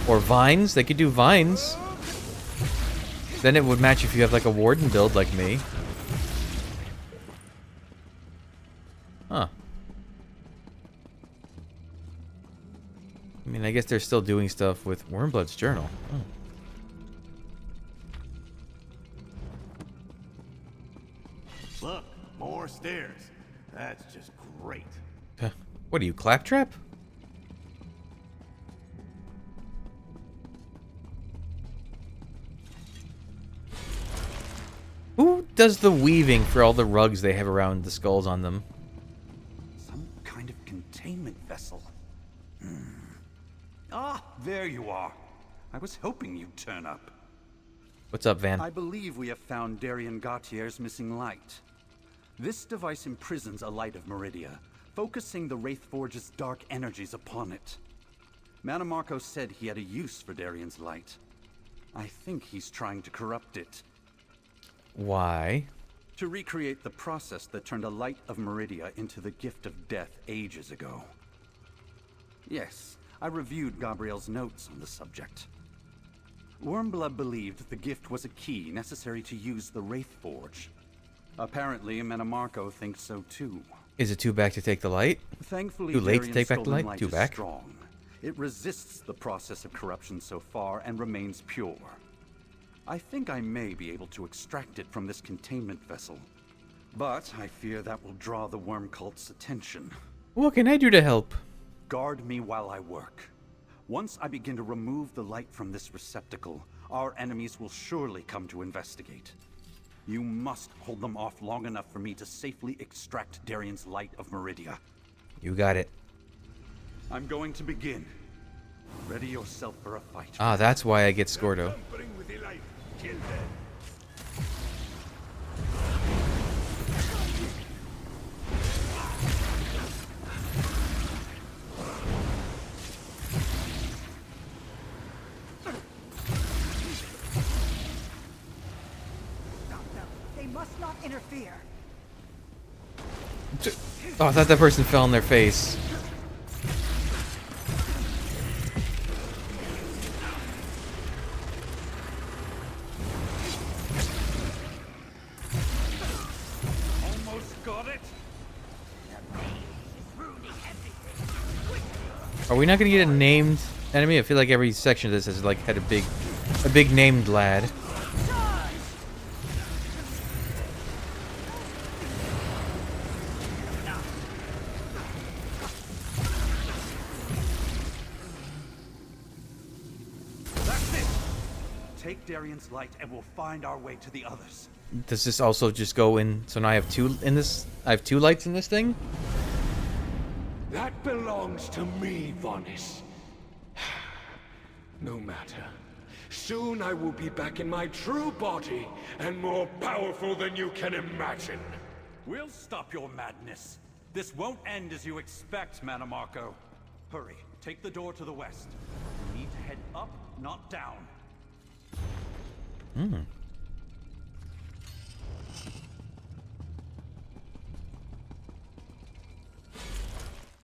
Or vines, they could do vines. Then it would match if you have like a warden build like me. Huh. I mean, I guess they're still doing stuff with Wormblood's journal. Oh. Look, more stairs. That's just great. What are you, Claptrap? Who does the weaving for all the rugs they have around the skulls on them? Some kind of containment vessel. Ah, there you are. I was hoping you'd turn up. What's up, Van? I believe we have found Darien Gautier's missing light. This device imprisons a light of Meridia, focusing the Wraithforge's dark energies upon it. Mannimarco said he had a use for Darien's light. I think he's trying to corrupt it. Why? To recreate the process that turned a light of Meridia into the gift of death ages ago. Yes, I reviewed Gabriel's notes on the subject. Wormblood believed the gift was a key necessary to use the Wraithforge. Apparently, Mannimarco thinks so too. Is it too back to take the light? Thankfully, Too late to Darien's take back the stolen light? Too is back? strong. It resists the process of corruption so far and remains pure. I think I may be able to extract it from this containment vessel. But I fear that will draw the worm cult's attention. What can I do to help? Guard me while I work. Once I begin to remove the light from this receptacle, our enemies will surely come to investigate. You must hold them off long enough for me to safely extract Darien's light of Meridia. You got it. I'm going to begin. Ready yourself for a fight. Ah, that's why I get Scordo. They must not interfere. Oh, I thought that person fell on their face. Almost got it. Are we not gonna get a named enemy? I feel like every section of this has like had a big named lad. Take Darien's light and we'll find our way to the others. Does this also just go in? So now I have two in this. I have two lights in this thing. That belongs to me, Vonis. No matter. Soon I will be back in my true body and more powerful than you can imagine. We'll stop your madness. This won't end as you expect, Mannimarco. Hurry, take the door to the west. You need to head up, not down.